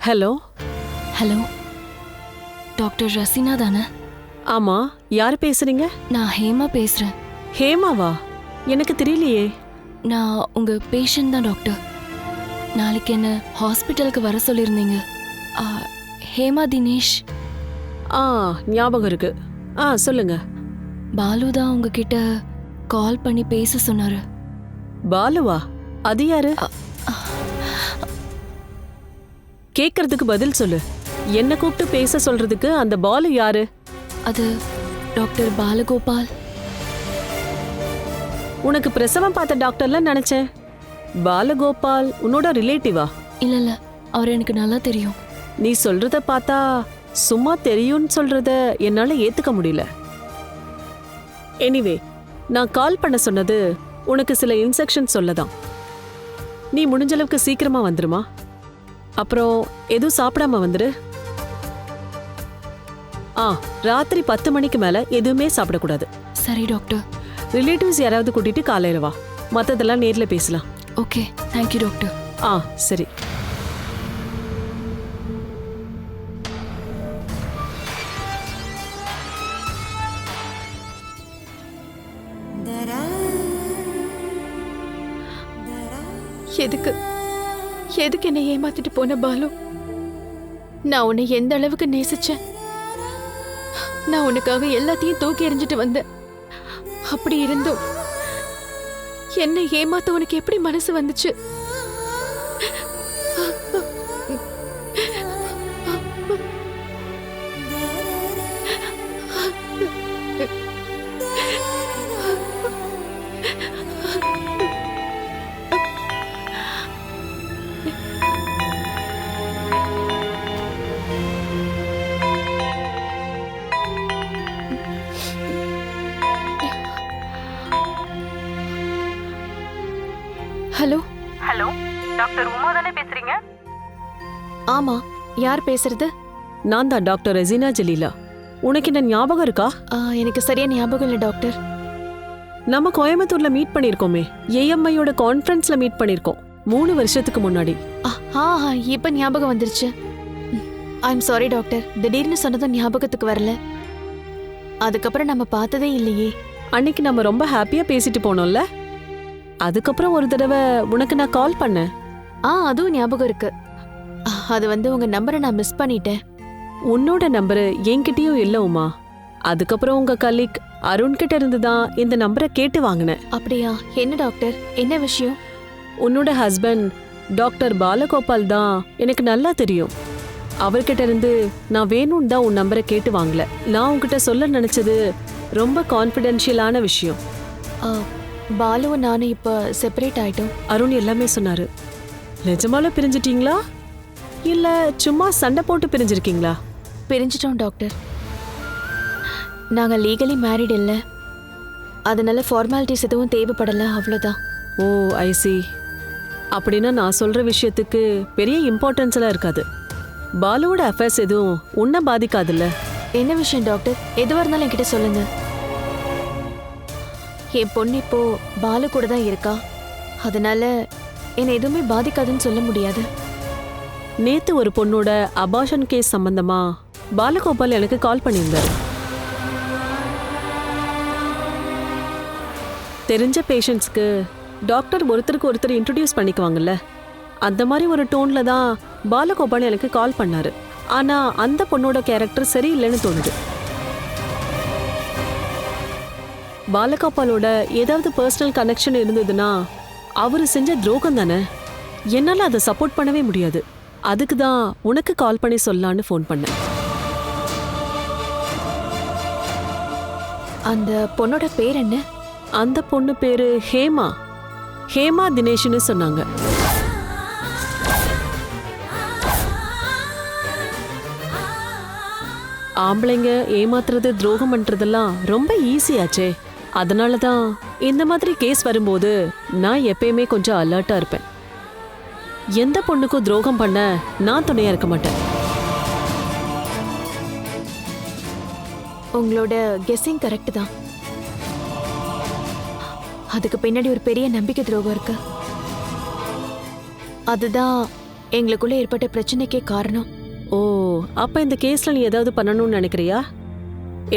ஹலோ. ஹலோ, டாக்டர் ரசீனா தானே? ஆமா, யார் பேசுறீங்க? நான் ஹேமா பேசுறேன். ஹேமாவா? எனக்கு தெரியலையே. நான் உங்க பேஷண்ட் தான் டாக்டர். நாளைக்கு என்ன ஹாஸ்பிட்டலுக்கு வர சொல்லியிருந்தீங்க. ஹேமா தினேஷ். ஞாபகம் இருக்கு. சொல்லுங்க. பாலு தான் உங்ககிட்ட கால் பண்ணி பேச சொன்னாரு. பாலுவா? அது யாரு? கேட்கறதுக்கு பதில் சொல்லு. என்ன கூப்பிட்டு பேச சொல்றதுக்கு அந்த பாலு யாரு? அது டாக்டர் பாலகோபால். உனக்கு பிரசவம் பார்த்த டாக்டர்ல நினைச்சேன். பாலகோபால் உன்னோட ரிலேட்டிவா? இல்ல இல்ல, அவர் எனக்கு நல்லா தெரியும். நீ சொல்றத பார்த்தா சும்மா தெரியும்னு சொல்றத என்னால ஏத்துக்க முடியல. எனிவே, நான் கால் பண்ண சொன்னது உனக்கு சில இன்ஸ்ட்ரக்ஷன் சொல்லதான். நீ முடிஞ்ச அளவுக்கு சீக்கிரமா வந்துருமா. அப்புறம் எதுவும் சாப்பிடாம வந்துரு. ராத்திரி 10 மணிக்கு மேல எதுவுமே சாப்பிடக்கூடாது. சரி டாக்டர். ரிலேட்டிவ்ஸ் யாராவது கூட்டிட்டு காலையில வா. மத்ததெல்லாம் நேர்ல பேசலாம். Okay, thank you doctor. சரி. எதுக்கு எதுக்கு என்னை ஏமாத்திட்டு போன பாலு? நான் உன்னை எந்த அளவுக்கு நேசிச்சேன். நான் உனக்காக எல்லாத்தையும் தூக்கி எறிஞ்சிட்டு வந்தேன். அப்படி இருந்தும் என்னை ஏமாத்த உனக்கு எப்படி மனசு வந்துச்சு? ஹலோ ஹலோ, டாக்டர் உமா தானே பேசுறீங்க? ஆமா, யார் பேசுறது? நான் தான் டாக்டர் ரெசினா ஜலீலா. உனக்கு என்ன ஞாபகம் இருக்கா? எனக்கு சரியா ஞாபகம் இல்லை டாக்டர். நம்ம கோயம்புத்தூர்ல மீட் பண்ணிருக்கோமே, ஏஎம்ஐயோட கான்ஃபரன்ஸ்ல மீட் பண்ணிருக்கோம் 3 வருஷத்துக்கு முன்னாடி. இப்ப ஞாபகம் வந்துருச்சு. ஐம் சாரி டாக்டர், திடீர்னு சொன்னதும் ஞாபகத்துக்கு வரல. அதுக்கப்புறம் நம்ம பார்த்ததே இல்லையே. அன்னைக்கு நம்ம ரொம்ப ஹாப்பியா பேசிட்டு போனோம்ல. அதுக்கப்புறம் ஒரு தடவை உனக்கு நான் கால் பண்ணேன். அதுவும் ஞாபகம் இருக்கு. அது உங்க நம்பரை நான் மிஸ் பண்ணிட்டேன். உன்னோட நம்பரு என்கிட்டயும் இல்ல உமா. அதுக்கப்புறம் உங்க கலீக் அருண் கிட்ட இருந்து தான் இந்த நம்பரை கேட்டு வாங்கினேன். அப்படியா? என்ன டாக்டர், என்ன விஷயம்? உன்னோட ஹஸ்பண்ட் டாக்டர் பாலகோபால் தான் எனக்கு நல்லா தெரியும். அவர்கிட்ட இருந்து நான் வேணும்னு தான் உன் நம்பரை கேட்டு வாங்கல. நான் உன்கிட்ட சொல்ல நினைச்சது ரொம்ப கான்ஃபிடென்ஷியலான விஷயம். பாலுவும் நானும் இப்ப செப்பரேட் ஆயிட்டோம். அருண் எல்லாமே சொன்னாரு. நிஜமால பிரிஞ்சிட்டீங்களா இல்ல சும்மா சண்டை போட்டு பிரிஞ்சிருக்கீங்களா? பிரிஞ்சிட்டோம் டாக்டர். நாங்க லீகலி மேரிட் இல்ல, அதனால ஃபார்மாலிட்டிஸ் எதுவும் தேவைப்படல, அவ்வளவுதான். ஓ ஐ சி. அப்படின்னா நான் சொல்ற விஷயத்துக்கு பெரிய இம்பார்ட்டன்ஸ் எல்லாம் இருக்காது. பாலுவோட அஃபேர்ஸ் எதுவும் உன்னை பாதிக்காதுல்ல? என்ன விஷயம் டாக்டர்? எதுவா இருந்தாலும் என்கிட்ட சொல்லுங்க. என் பொண்ணு இப்போ பாலு கூட தான் இருக்கா, அதனால என்னை எதுவுமே பாதிக்காதுன்னு சொல்ல முடியாது. நேத்து ஒரு பொண்ணோட அபார்ஷன் கேஸ் சம்பந்தமா பாலகோபால் எனக்கு கால் பண்ணியிருந்தாரு. தெரிஞ்ச பேஷண்ட்ஸ்க்கு டாக்டர் ஒருத்தருக்கு ஒருத்தர் இன்ட்ரடியூஸ் பண்ணிக்குவாங்கல்ல, அந்த மாதிரி ஒரு டோன்ல தான் பாலகோபால் எனக்கு கால் பண்ணாரு. ஆனா அந்த பொண்ணோட கேரக்டர் சரியில்லைன்னு தோணுது. பாலகோபாலோட ஏதாவது பர்சனல் கனெக்ஷன் இருந்ததுன்னா அவரு செஞ்ச துரோகம் தானே. என்னால அதை சப்போர்ட் பண்ணவே முடியாது. அதுக்கு தான் உனக்கு கால் பண்ணி சொல்லலான்னு ஃபோன் பண்ணேன். அந்த பொண்ணோட பேர் என்ன? அந்த பொண்ணு பேரு ஹேமா. ஹேமா தினேஷ்னு சொன்னாங்க. ஆம்பளைங்க ஏமாத்துறது துரோகம் பண்றதெல்லாம் ரொம்ப ஈஸியாச்சே. அதனால தான் இந்த மாதிரி கேஸ் வரும்போது நான் எப்பயுமே கொஞ்சம் அலர்ட்டா இருப்பேன். எந்த பொண்ணுக்கும் துரோகம் பண்ண நான் துணையா இருக்க மாட்டேன். உங்களோட கெஸ்ஸிங் கரெக்ட் தான். அதுக்கு பின்னாடி ஒரு பெரிய நம்பிக்கை துரோகம் இருக்கு. அதுதான் எங்களுக்குள்ள ஏற்பட்ட பிரச்சனைக்கே காரணம். ஓ, அப்ப இந்த கேஸ்ல நீ ஏதாவது பண்ணணும்னு நினைக்கிறியா?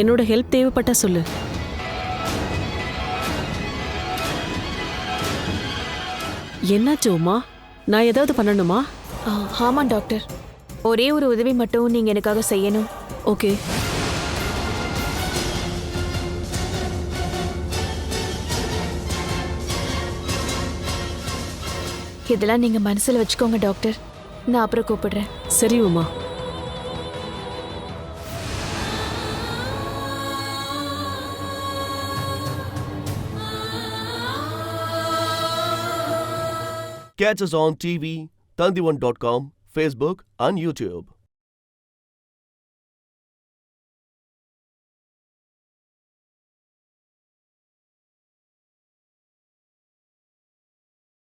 என்னோட ஹெல்ப் தேவைப்பட்டா சொல்லு. என்னாச்சு உமா? நான் ஏதாவது பண்ணணுமா? ஆமா டாக்டர், ஒரே ஒரு உதவி மட்டும் நீங்க எனக்காக செய்யணும். ஓகே. இதெல்லாம் நீங்க மனசுல வச்சுக்கோங்க டாக்டர். நான் அப்புறம் கூப்பிடுறேன். சரி Uma. Catch us on TV, Tandivan.com, Facebook and YouTube.